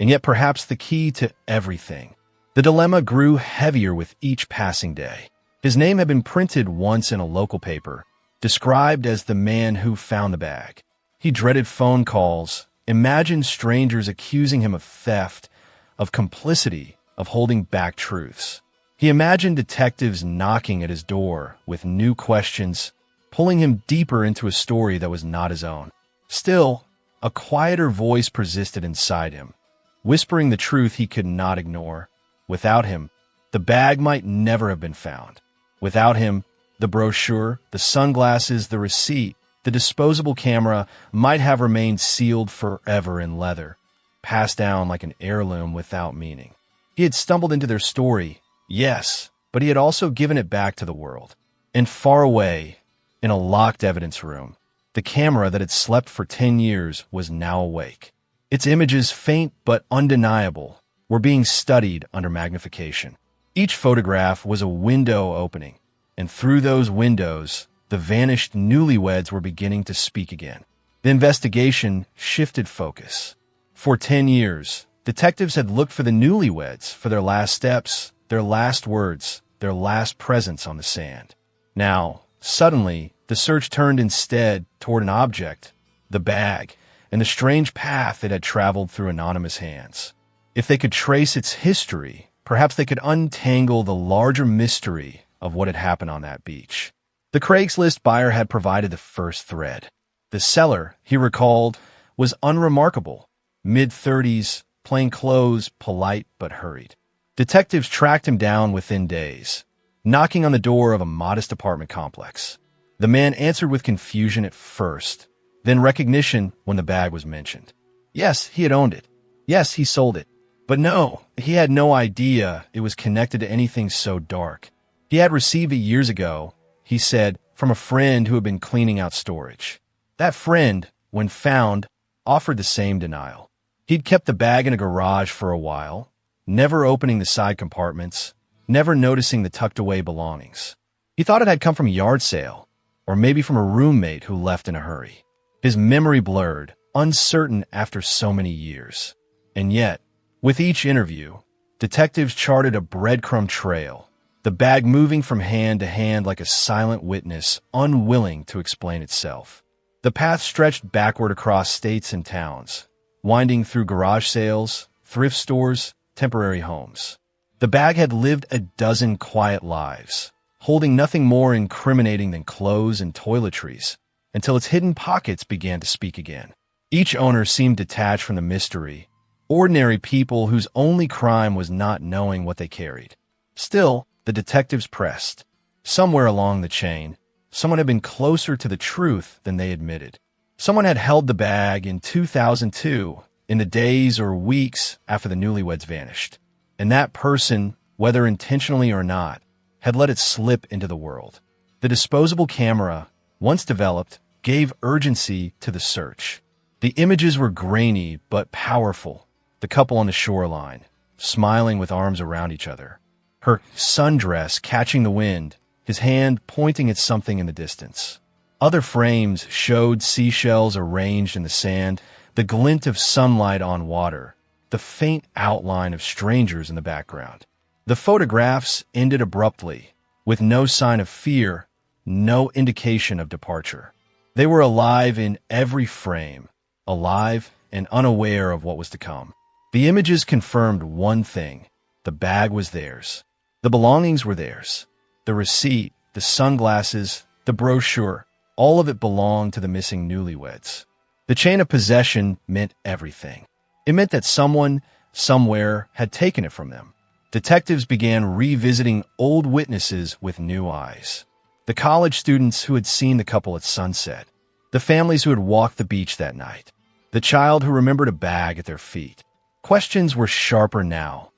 A: and yet perhaps the key to everything. The dilemma grew heavier with each passing day. His name had been printed once in a local paper, described as the man who found the bag. He dreaded phone calls, imagined strangers accusing him of theft, of complicity, of holding back truths. He imagined detectives knocking at his door with new questions, pulling him deeper into a story that was not his own. Still, a quieter voice persisted inside him, whispering the truth he could not ignore. Without him, the bag might never have been found. Without him, the brochure, the sunglasses, the receipt, the disposable camera might have remained sealed forever in leather, passed down like an heirloom without meaning. He had stumbled into their story, yes, but he had also given it back to the world. And far away, in a locked evidence room, the camera that had slept for 10 years was now awake. Its images, faint but undeniable, were being studied under magnification. Each photograph was a window opening, and through those windows, the vanished newlyweds were beginning to speak again. The investigation shifted focus. For 10 years, detectives had looked for the newlyweds for their last steps, their last words, their last presence on the sand. Now, suddenly, the search turned instead toward an object, the bag, and the strange path it had traveled through anonymous hands. If they could trace its history, perhaps they could untangle the larger mystery of what had happened on that beach. The Craigslist buyer had provided the first thread. The seller, he recalled, was unremarkable, mid-30s, plain clothes, polite but hurried. Detectives tracked him down within days, knocking on the door of a modest apartment complex. The man answered with confusion at first, then recognition when the bag was mentioned. Yes, he had owned it. Yes, he sold it. But no, he had no idea it was connected to anything so dark. He had received it years ago, he said, from a friend who had been cleaning out storage. That friend, when found, offered the same denial. He'd kept the bag in a garage for a while, never opening the side compartments, never noticing the tucked-away belongings. He thought it had come from a yard sale, or maybe from a roommate who left in a hurry. His memory blurred, uncertain after so many years. And yet, with each interview, detectives charted a breadcrumb trail, the bag moving from hand to hand like a silent witness, unwilling to explain itself. The path stretched backward across states and towns, winding through garage sales, thrift stores, temporary homes. The bag had lived a dozen quiet lives, holding nothing more incriminating than clothes and toiletries, until its hidden pockets began to speak again. Each owner seemed detached from the mystery, ordinary people whose only crime was not knowing what they carried. Still, the detectives pressed. Somewhere along the chain, someone had been closer to the truth than they admitted. Someone had held the bag in 2002, in the days or weeks after the newlyweds vanished. And that person, whether intentionally or not, had let it slip into the world. The disposable camera, once developed, gave urgency to the search. The images were grainy but powerful. the couple on the shoreline, smiling with arms around each other. Her sundress catching the wind, his hand pointing at something in the distance. Other frames showed seashells arranged in the sand, the glint of sunlight on water, the faint outline of strangers in the background. The photographs ended abruptly, with no sign of fear, no indication of departure. They were alive in every frame, alive and unaware of what was to come. The images confirmed one thing: the bag was theirs. The belongings were theirs. The receipt, the sunglasses, the brochure, all of it belonged to the missing newlyweds. The chain of possession meant everything. It meant that someone, somewhere, had taken it from them. Detectives began revisiting old witnesses with new eyes. The college students who had seen the couple at sunset. The families who had walked the beach that night. The child who remembered a bag at their feet. Questions were sharper now.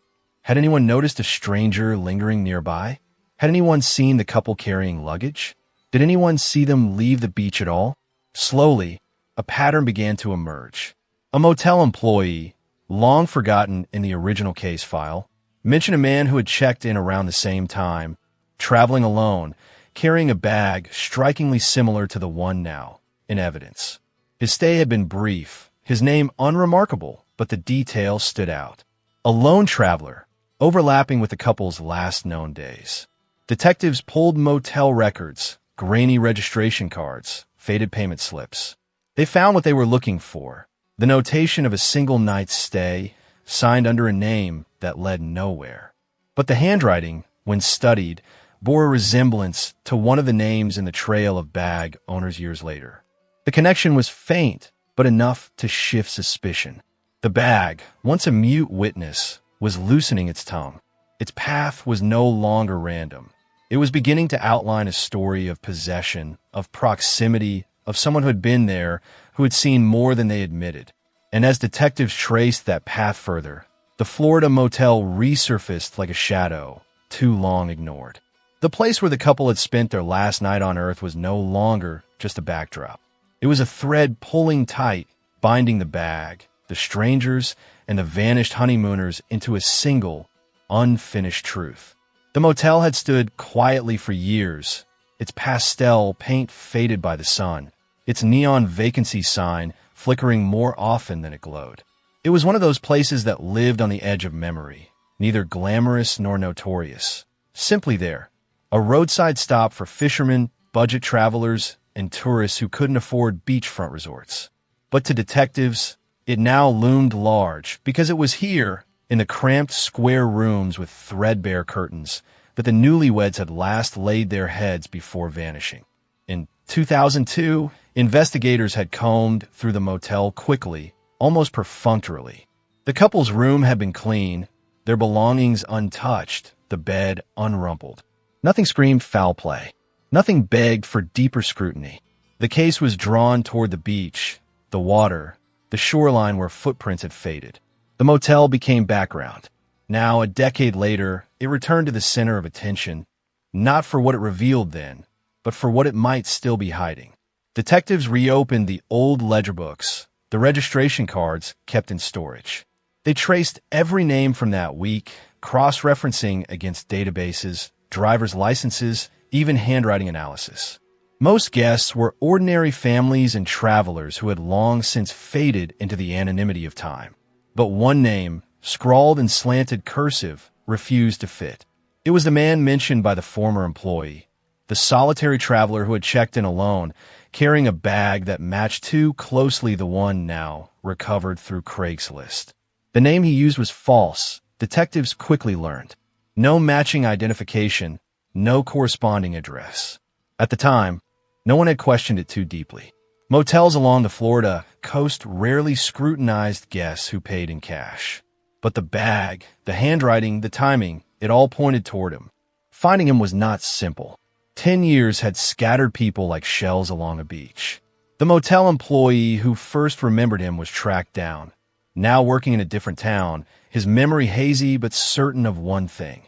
A: Had anyone noticed a stranger lingering nearby? Had anyone seen the couple carrying luggage? Did anyone see them leave the beach at all? Slowly, a pattern began to emerge. A motel employee, long forgotten in the original case file, mentioned a man who had checked in around the same time, traveling alone, carrying a bag strikingly similar to the one now in evidence. His stay had been brief, his name unremarkable, but the details stood out. A lone traveler, overlapping with the couple's last known days. Detectives pulled motel records, grainy registration cards, faded payment slips. They found what they were looking for: the notation of a single night's stay, signed under a name that led nowhere. But the handwriting, when studied, bore a resemblance to one of the names in the trail of bag owners years later. The connection was faint, but enough to shift suspicion. The bag, once a mute witness, was loosening its tongue. Its path was no longer random. It was beginning to outline a story of possession, of proximity, of someone who had been there, who had seen more than they admitted. And as detectives traced that path further, the Florida motel resurfaced like a shadow, too long ignored. The place where the couple had spent their last night on Earth was no longer just a backdrop. It was a thread pulling tight, binding the bag, the strangers, and the vanished honeymooners into a single, unfinished truth. The motel had stood quietly for years, its pastel paint faded by the sun, its neon vacancy sign flickering more often than it glowed. It was one of those places that lived on the edge of memory, neither glamorous nor notorious. Simply there, a roadside stop for fishermen, budget travelers, and tourists who couldn't afford beachfront resorts. But to detectives, it now loomed large because it was here, in the cramped square rooms with threadbare curtains, that the newlyweds had last laid their heads before vanishing. In 2002, investigators had combed through the motel quickly, almost perfunctorily. The couple's room had been clean, their belongings untouched, the bed unrumpled. Nothing screamed foul play. Nothing begged for deeper scrutiny. The case was drawn toward the beach, the water, the shoreline where footprints had faded. The motel became background. Now, a decade later, it returned to the center of attention, not for what it revealed then, but for what it might still be hiding. Detectives reopened the old ledger books, the registration cards kept in storage. They traced every name from that week, cross-referencing against databases, driver's licenses, even handwriting analysis. Most guests were ordinary families and travelers who had long since faded into the anonymity of time. But one name, scrawled in slanted cursive, refused to fit. It was the man mentioned by the former employee, the solitary traveler who had checked in alone, carrying a bag that matched too closely the one now recovered through Craigslist. The name he used was false, detectives quickly learned. No matching identification, no corresponding address. At the time, no one had questioned it too deeply. Motels along the Florida coast rarely scrutinized guests who paid in cash. But the bag, the handwriting, the timing, it all pointed toward him. Finding him was not simple. 10 years had scattered people like shells along a beach. The motel employee who first remembered him was tracked down. Now working in a different town, his memory hazy but certain of one thing.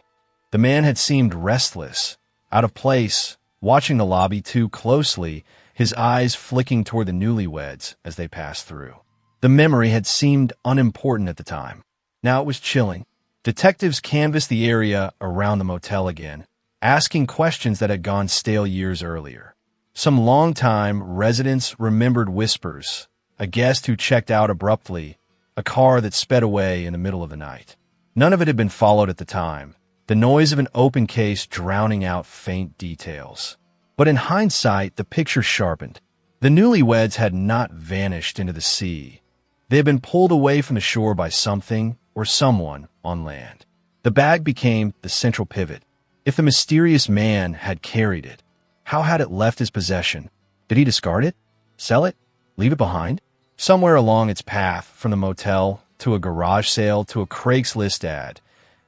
A: The man had seemed restless, out of place, watching the lobby too closely, his eyes flicking toward the newlyweds as they passed through. The memory had seemed unimportant at the time, Now it was chilling. Detectives canvassed the area around the motel again, asking questions that had gone stale years earlier. Some longtime residents remembered whispers, a guest who checked out abruptly, a car that sped away in the middle of the night. None of it had been followed at the time, the noise of an open case drowning out faint details. But in hindsight, the picture sharpened. The newlyweds had not vanished into the sea. They had been pulled away from the shore by something or someone on land. The bag became the central pivot. If the mysterious man had carried it, how had it left his possession? Did he discard it? Sell it? Leave it behind? Somewhere along its path, from the motel to a garage sale to a Craigslist ad,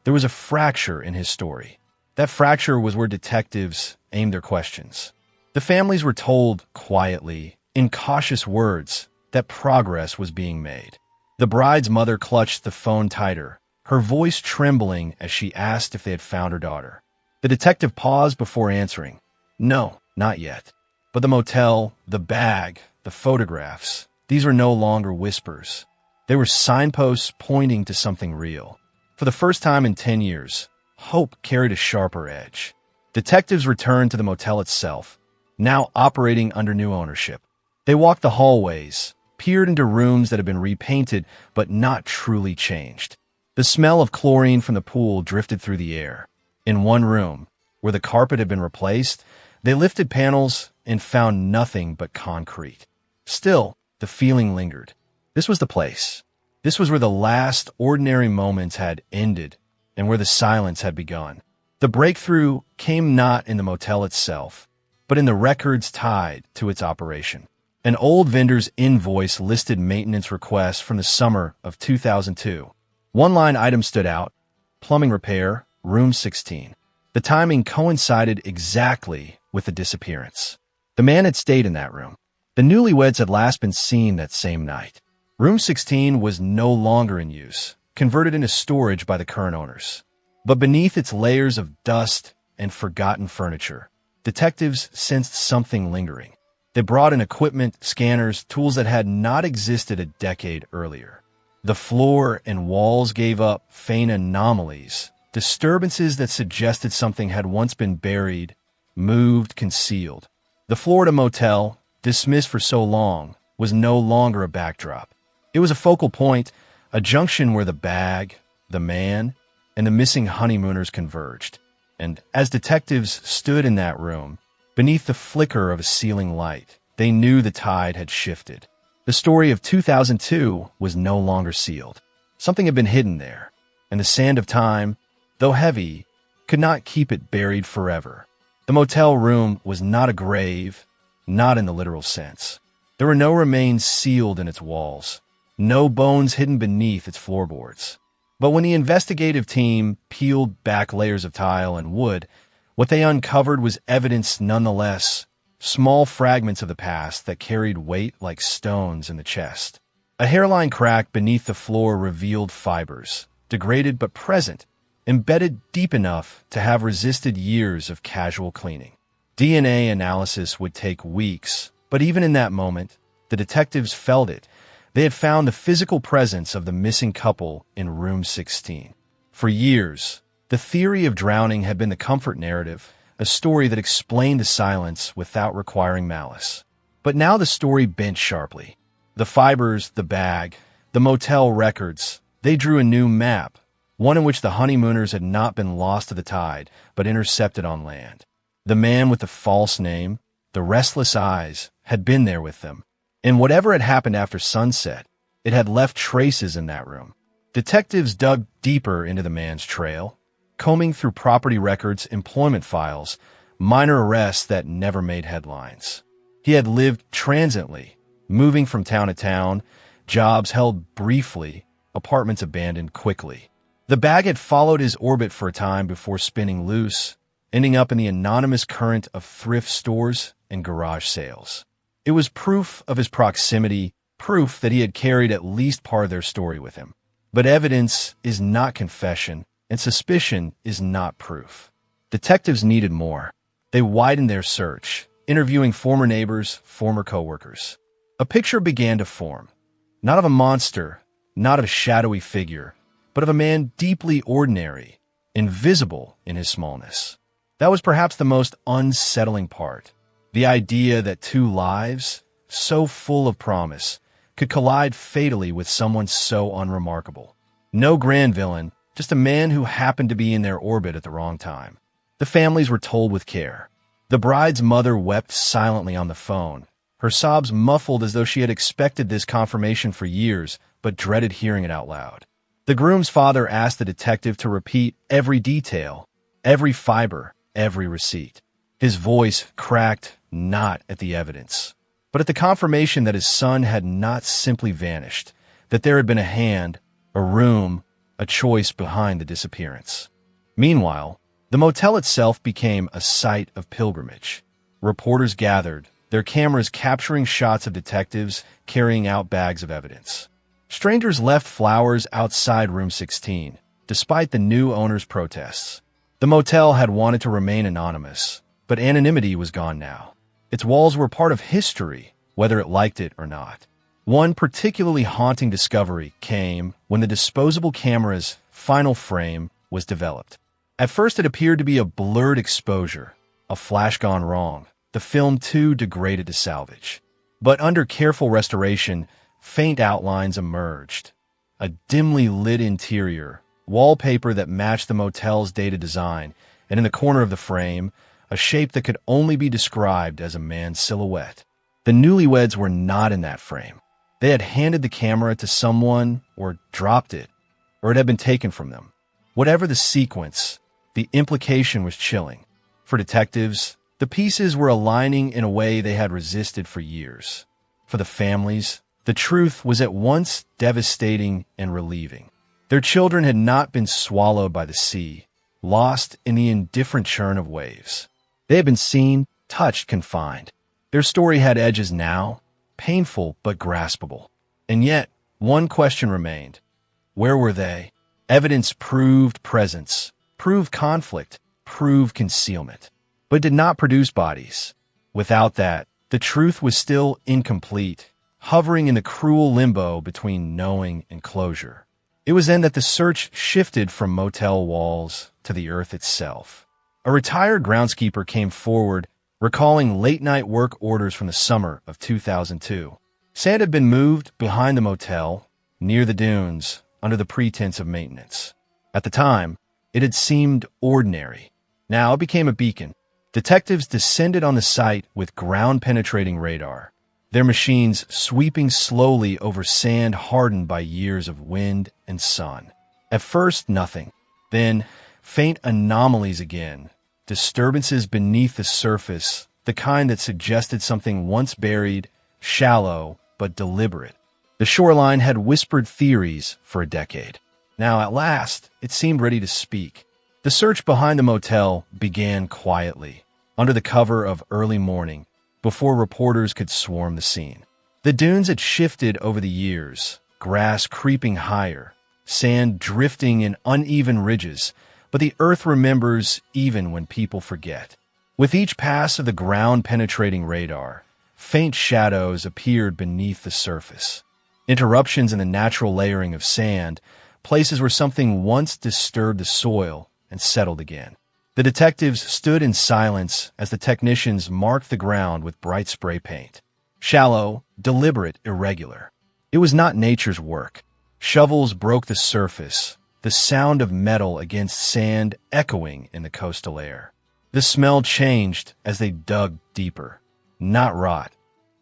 A: there was a fracture in his story. That fracture was where detectives aimed their questions. The families were told quietly, in cautious words, that progress was being made. The bride's mother clutched the phone tighter, her voice trembling as she asked if they had found her daughter. The detective paused before answering. No, not yet. But the motel, the bag, the photographs, these were no longer whispers. They were signposts pointing to something real. For the first time in 10 years, hope carried a sharper edge. Detectives returned to the motel itself, now operating under new ownership. They walked the hallways, peered into rooms that had been repainted but not truly changed. The smell of chlorine from the pool drifted through the air. In one room, where the carpet had been replaced, they lifted panels and found nothing but concrete. Still, the feeling lingered. This was the place. This was where the last ordinary moments had ended and where the silence had begun. The breakthrough came not in the motel itself, but in the records tied to its operation. An old vendor's invoice listed maintenance requests from the summer of 2002. One line item stood out: plumbing repair, room 16. The timing coincided exactly with the disappearance. The man had stayed in that room. The newlyweds had last been seen that same night. Room 16 was no longer in use, converted into storage by the current owners. But beneath its layers of dust and forgotten furniture, detectives sensed something lingering. They brought in equipment, scanners, tools that had not existed a decade earlier. The floor and walls gave up faint anomalies, disturbances that suggested something had once been buried, moved, concealed. The Florida motel, dismissed for so long, was no longer a backdrop. It was a focal point, a junction where the bag, the man, and the missing honeymooners converged. And as detectives stood in that room, beneath the flicker of a ceiling light, they knew the tide had shifted. The story of 2002 was no longer sealed. Something had been hidden there, and the sand of time, though heavy, could not keep it buried forever. The motel room was not a grave, not in the literal sense. There were no remains sealed in its walls, no bones hidden beneath its floorboards. But when the investigative team peeled back layers of tile and wood, what they uncovered was evidence nonetheless, small fragments of the past that carried weight like stones in the chest. A hairline crack beneath the floor revealed fibers, degraded but present, embedded deep enough to have resisted years of casual cleaning. DNA analysis would take weeks, but even in that moment, the detectives felt it. They had found the physical presence of the missing couple in room 16. For years, the theory of drowning had been the comfort narrative, a story that explained the silence without requiring malice. But now the story bent sharply. The fibers, the bag, the motel records, they drew a new map, one in which the honeymooners had not been lost to the tide, but intercepted on land. The man with the false name, the restless eyes, had been there with them. And whatever had happened after sunset, it had left traces in that room. Detectives dug deeper into the man's trail, combing through property records, employment files, minor arrests that never made headlines. He had lived transiently, moving from town to town, jobs held briefly, apartments abandoned quickly. The bag had followed his orbit for a time before spinning loose, ending up in the anonymous current of thrift stores and garage sales. It was proof of his proximity, proof that he had carried at least part of their story with him. But evidence is not confession, and suspicion is not proof. Detectives needed more. They widened their search, interviewing former neighbors, former coworkers. A picture began to form, not of a monster, not of a shadowy figure, but of a man deeply ordinary, invisible in his smallness. That was perhaps the most unsettling part. The idea that two lives, so full of promise, could collide fatally with someone so unremarkable. No grand villain, just a man who happened to be in their orbit at the wrong time. The families were told with care. The bride's mother wept silently on the phone, her sobs muffled as though she had expected this confirmation for years, but dreaded hearing it out loud. The groom's father asked the detective to repeat every detail, every fiber, every receipt. His voice cracked not at the evidence, but at the confirmation that his son had not simply vanished, that there had been a hand, a room, a choice behind the disappearance. Meanwhile, the motel itself became a site of pilgrimage. Reporters gathered, their cameras capturing shots of detectives carrying out bags of evidence. Strangers left flowers outside room 16, despite the new owner's protests. The motel had wanted to remain anonymous, but anonymity was gone now. Its walls were part of history, whether it liked it or not. One particularly haunting discovery came when the disposable camera's final frame was developed. At first it appeared to be a blurred exposure, a flash gone wrong, the film too degraded to salvage. But under careful restoration, faint outlines emerged. A dimly lit interior, wallpaper that matched the motel's dated design, and in the corner of the frame, a shape that could only be described as a man's silhouette. The Newlyweds were not in that frame. They had handed the camera to someone, or dropped it, or it had been taken from them. Whatever the sequence, the implication was chilling. For detectives, the pieces were aligning in a way they had resisted for years. For the families, the truth was at once devastating and relieving. Their children had not been swallowed by the sea, lost in the indifferent churn of waves. They had been seen, touched, confined. Their story had edges now, painful but graspable. And yet, one question remained. Where were they? Evidence proved presence, proved conflict, proved concealment, but did not produce bodies. Without that, the truth was still incomplete, hovering in the cruel limbo between knowing and closure. It was then that the search shifted from motel walls to the earth itself. A retired groundskeeper came forward, recalling late-night work orders from the summer of 2002. Sand had been moved behind the motel, near the dunes, under the pretense of maintenance. At the time, it had seemed ordinary. Now it became a beacon. Detectives descended on the site with ground-penetrating radar, their machines sweeping slowly over sand hardened by years of wind and sun. At first, nothing. Then, faint anomalies again, disturbances beneath the surface, the kind that suggested something once buried, shallow, but deliberate. The shoreline had whispered theories for a decade. Now, at last, it seemed ready to speak. The search behind the motel began quietly, under the cover of early morning, before reporters could swarm the scene. The dunes had shifted over the years, grass creeping higher, sand drifting in uneven ridges, but the earth remembers even when people forget. With each pass of the ground-penetrating radar, faint shadows appeared beneath the surface. Interruptions in the natural layering of sand, places where something once disturbed the soil and settled again. The detectives stood in silence as the technicians marked the ground with bright spray paint. Shallow, deliberate, irregular. It was not nature's work. Shovels broke the surface, the sound of metal against sand echoing in the coastal air. The smell changed as they dug deeper. Not rot,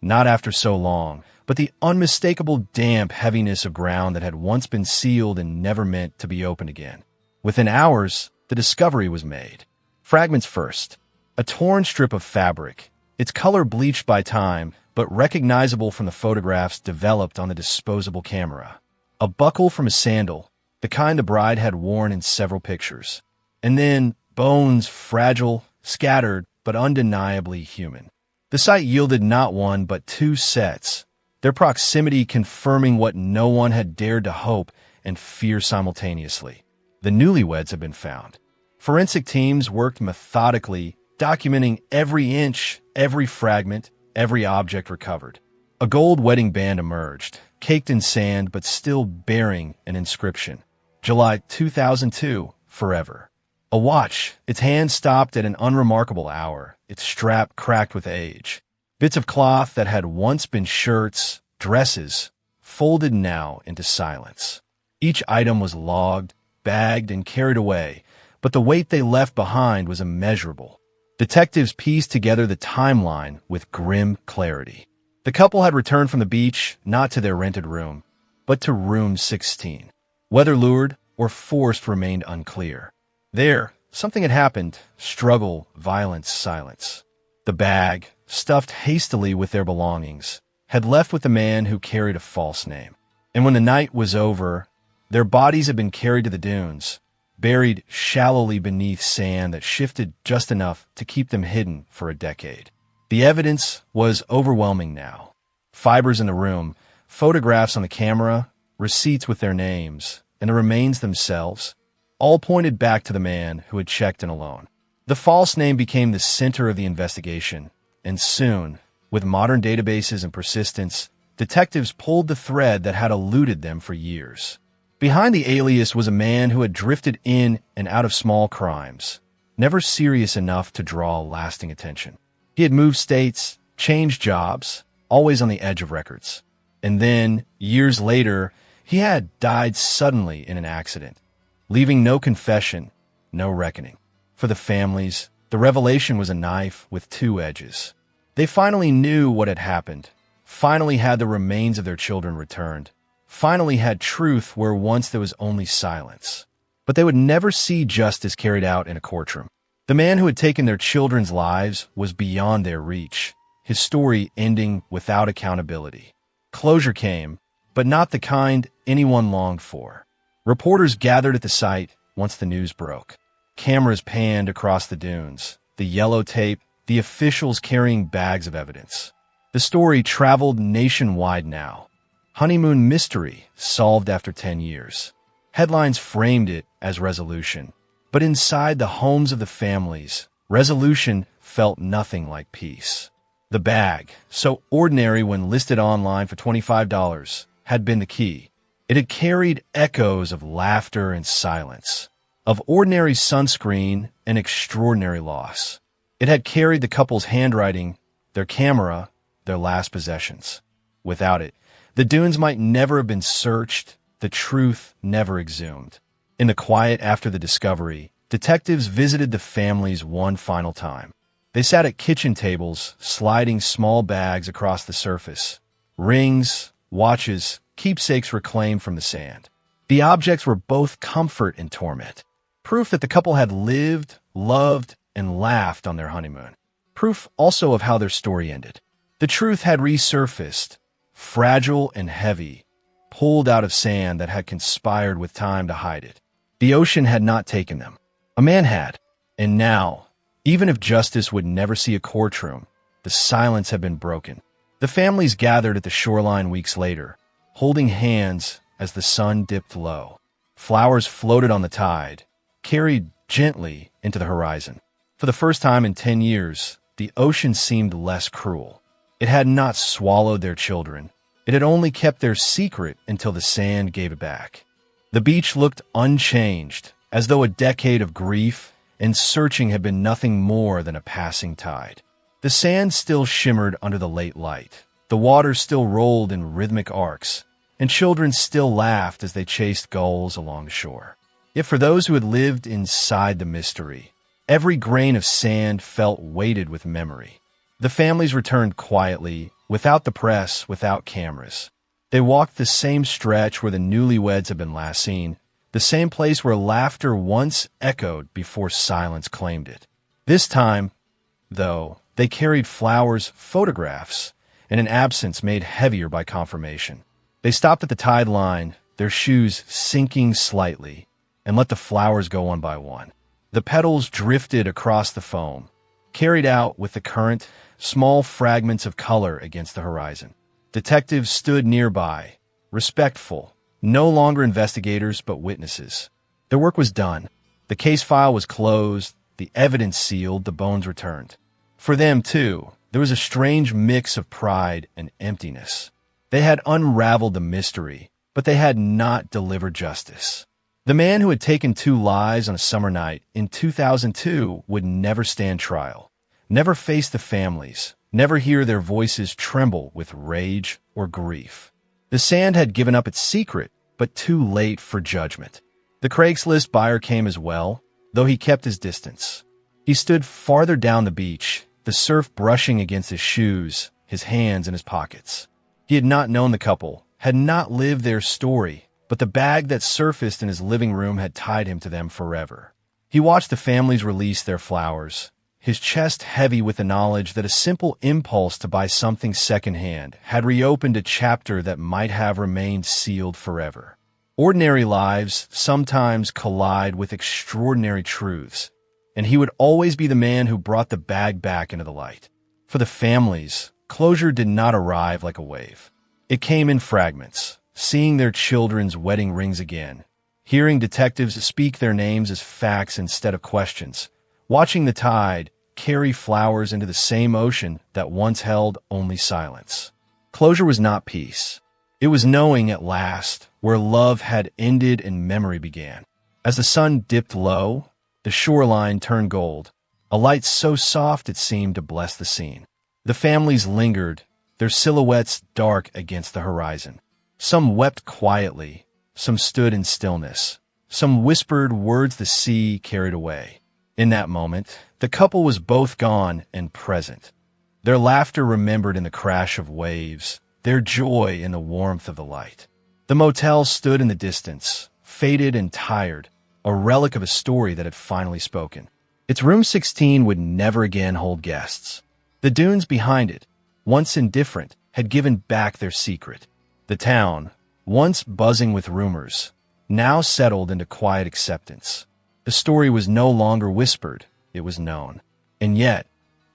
A: not after so long, but the unmistakable damp heaviness of ground that had once been sealed and never meant to be opened again. Within hours, the discovery was made. Fragments first. A torn strip of fabric, its color bleached by time, but recognizable from the photographs developed on the disposable camera. A buckle from a sandal, the kind the bride had worn in several pictures. And then bones, fragile, scattered, but undeniably human. The site yielded not one but two sets, their proximity confirming what no one had dared to hope and fear simultaneously. The Newlyweds had been found. Forensic teams worked methodically, documenting every inch, every fragment, every object recovered. A gold wedding band emerged, caked in sand but still bearing an inscription. July 2002, forever. A watch. Its hand stopped at an unremarkable hour, its strap cracked with age. Bits of cloth that had once been shirts, dresses, folded now into silence. Each item was logged, bagged, and carried away, but the weight they left behind was immeasurable. Detectives pieced together the timeline with grim clarity. The couple had returned from the beach, not to their rented room, but to room 16. Whether lured or forced remained unclear. There, something had happened: struggle, violence, silence. The bag, stuffed hastily with their belongings, had left with the man who carried a false name. And when the night was over, their bodies had been carried to the dunes, buried shallowly beneath sand that shifted just enough to keep them hidden for a decade. The evidence was overwhelming now. Fibers in the room, photographs on the camera, receipts with their names, and the remains themselves, all pointed back to the man who had checked in alone. The false name became the center of the investigation, and soon, with modern databases and persistence, detectives pulled the thread that had eluded them for years. Behind the alias was a man who had drifted in and out of small crimes, never serious enough to draw lasting attention. He had moved states, changed jobs, always on the edge of records. And then, years later, he had died suddenly in an accident, leaving no confession, no reckoning. For the families, the revelation was a knife with two edges. They finally knew what had happened, finally had the remains of their children returned, finally had truth where once there was only silence. But they would never see justice carried out in a courtroom. The man who had taken their children's lives was beyond their reach, his story ending without accountability. Closure came, but not the kind anyone longed for. Reporters gathered at the site once the news broke. Cameras panned across the dunes, the yellow tape, the officials carrying bags of evidence. The story traveled nationwide now. Honeymoon mystery solved after 10 years. Headlines framed it as resolution. But inside the homes of the families, resolution felt nothing like peace. The bag, so ordinary when listed online for $25, had been the key. It had carried echoes of laughter and silence, of ordinary sunscreen and extraordinary loss. It had carried the couple's handwriting, their camera, their last possessions. Without it, the dunes might never have been searched, the truth never exhumed. In the quiet after the discovery, detectives visited the families one final time. They sat at kitchen tables, sliding small bags across the surface. Rings, watches, keepsakes reclaimed from the sand. The objects were both comfort and torment. Proof that the couple had lived, loved, and laughed on their honeymoon. Proof also of how their story ended. The truth had resurfaced, fragile and heavy, pulled out of sand that had conspired with time to hide it. The ocean had not taken them. A man had. And now, even if justice would never see a courtroom, the silence had been broken. The families gathered at the shoreline weeks later, holding hands as the sun dipped low. Flowers floated on the tide, carried gently into the horizon. For the first time in 10 years, the ocean seemed less cruel. It had not swallowed their children. It had only kept their secret until the sand gave it back. The beach looked unchanged, as though a decade of grief and searching had been nothing more than a passing tide. The sand still shimmered under the late light. The water still rolled in rhythmic arcs, and children still laughed as they chased gulls along the shore. Yet for those who had lived inside the mystery, every grain of sand felt weighted with memory. The families returned quietly, without the press, without cameras. They walked the same stretch where the newlyweds had been last seen, the same place where laughter once echoed before silence claimed it. This time, though, they carried flowers, photographs, and an absence made heavier by confirmation. They stopped at the tide line, their shoes sinking slightly, and let the flowers go one by one. The petals drifted across the foam, carried out with the current, small fragments of color against the horizon. Detectives stood nearby, respectful, no longer investigators but witnesses. Their work was done. The case file was closed, the evidence sealed, the bones returned. For them, too, there was a strange mix of pride and emptiness. They had unraveled the mystery, but they had not delivered justice. The man who had taken 2 lives on a summer night in 2002 would never stand trial, never face the families, never hear their voices tremble with rage or grief. The sand had given up its secret, but too late for judgment. The Craigslist buyer came as well, though he kept his distance. He stood farther down the beach, the surf brushing against his shoes, his hands in his pockets. He had not known the couple, had not lived their story, but the bag that surfaced in his living room had tied him to them forever. He watched the families release their flowers, his chest heavy with the knowledge that a simple impulse to buy something secondhand had reopened a chapter that might have remained sealed forever. Ordinary lives sometimes collide with extraordinary truths, and he would always be the man who brought the bag back into the light. For the families, closure did not arrive like a wave. It came in fragments. Seeing their children's wedding rings again, hearing detectives speak their names as facts instead of questions, watching the tide carry flowers into the same ocean that once held only silence. Closure was not peace. It was knowing at last where love had ended and memory began. As the sun dipped low, the shoreline turned gold, a light so soft it seemed to bless the scene. The families lingered, their silhouettes dark against the horizon. Some wept quietly, some stood in stillness, some whispered words the sea carried away. In that moment, the couple was both gone and present. Their laughter remembered in the crash of waves, their joy in the warmth of the light. The motel stood in the distance, faded and tired, a relic of a story that had finally spoken. Its room 16 would never again hold guests. The dunes behind it, once indifferent, had given back their secret. The town, once buzzing with rumors, now settled into quiet acceptance. The story was no longer whispered, it was known. And yet,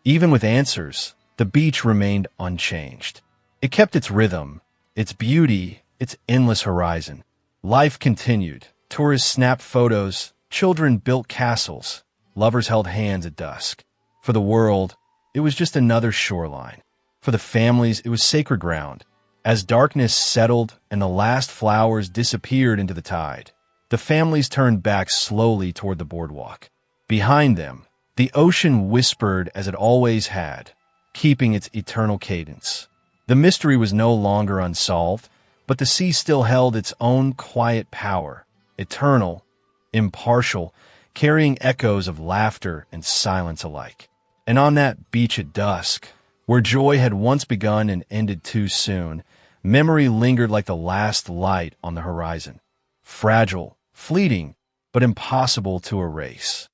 A: even with answers, the beach remained unchanged. It kept its rhythm, its beauty, its endless horizon. Life continued. Tourists snapped photos, children built castles, lovers held hands at dusk. For the world, it was just another shoreline. For the families, it was sacred ground. As darkness settled and the last flowers disappeared into the tide, the families turned back slowly toward the boardwalk. Behind them, the ocean whispered as it always had, keeping its eternal cadence. The mystery was no longer unsolved, but the sea still held its own quiet power, eternal, impartial, carrying echoes of laughter and silence alike. And on that beach at dusk, where joy had once begun and ended too soon, memory lingered like the last light on the horizon. Fragile, fleeting, but impossible to erase.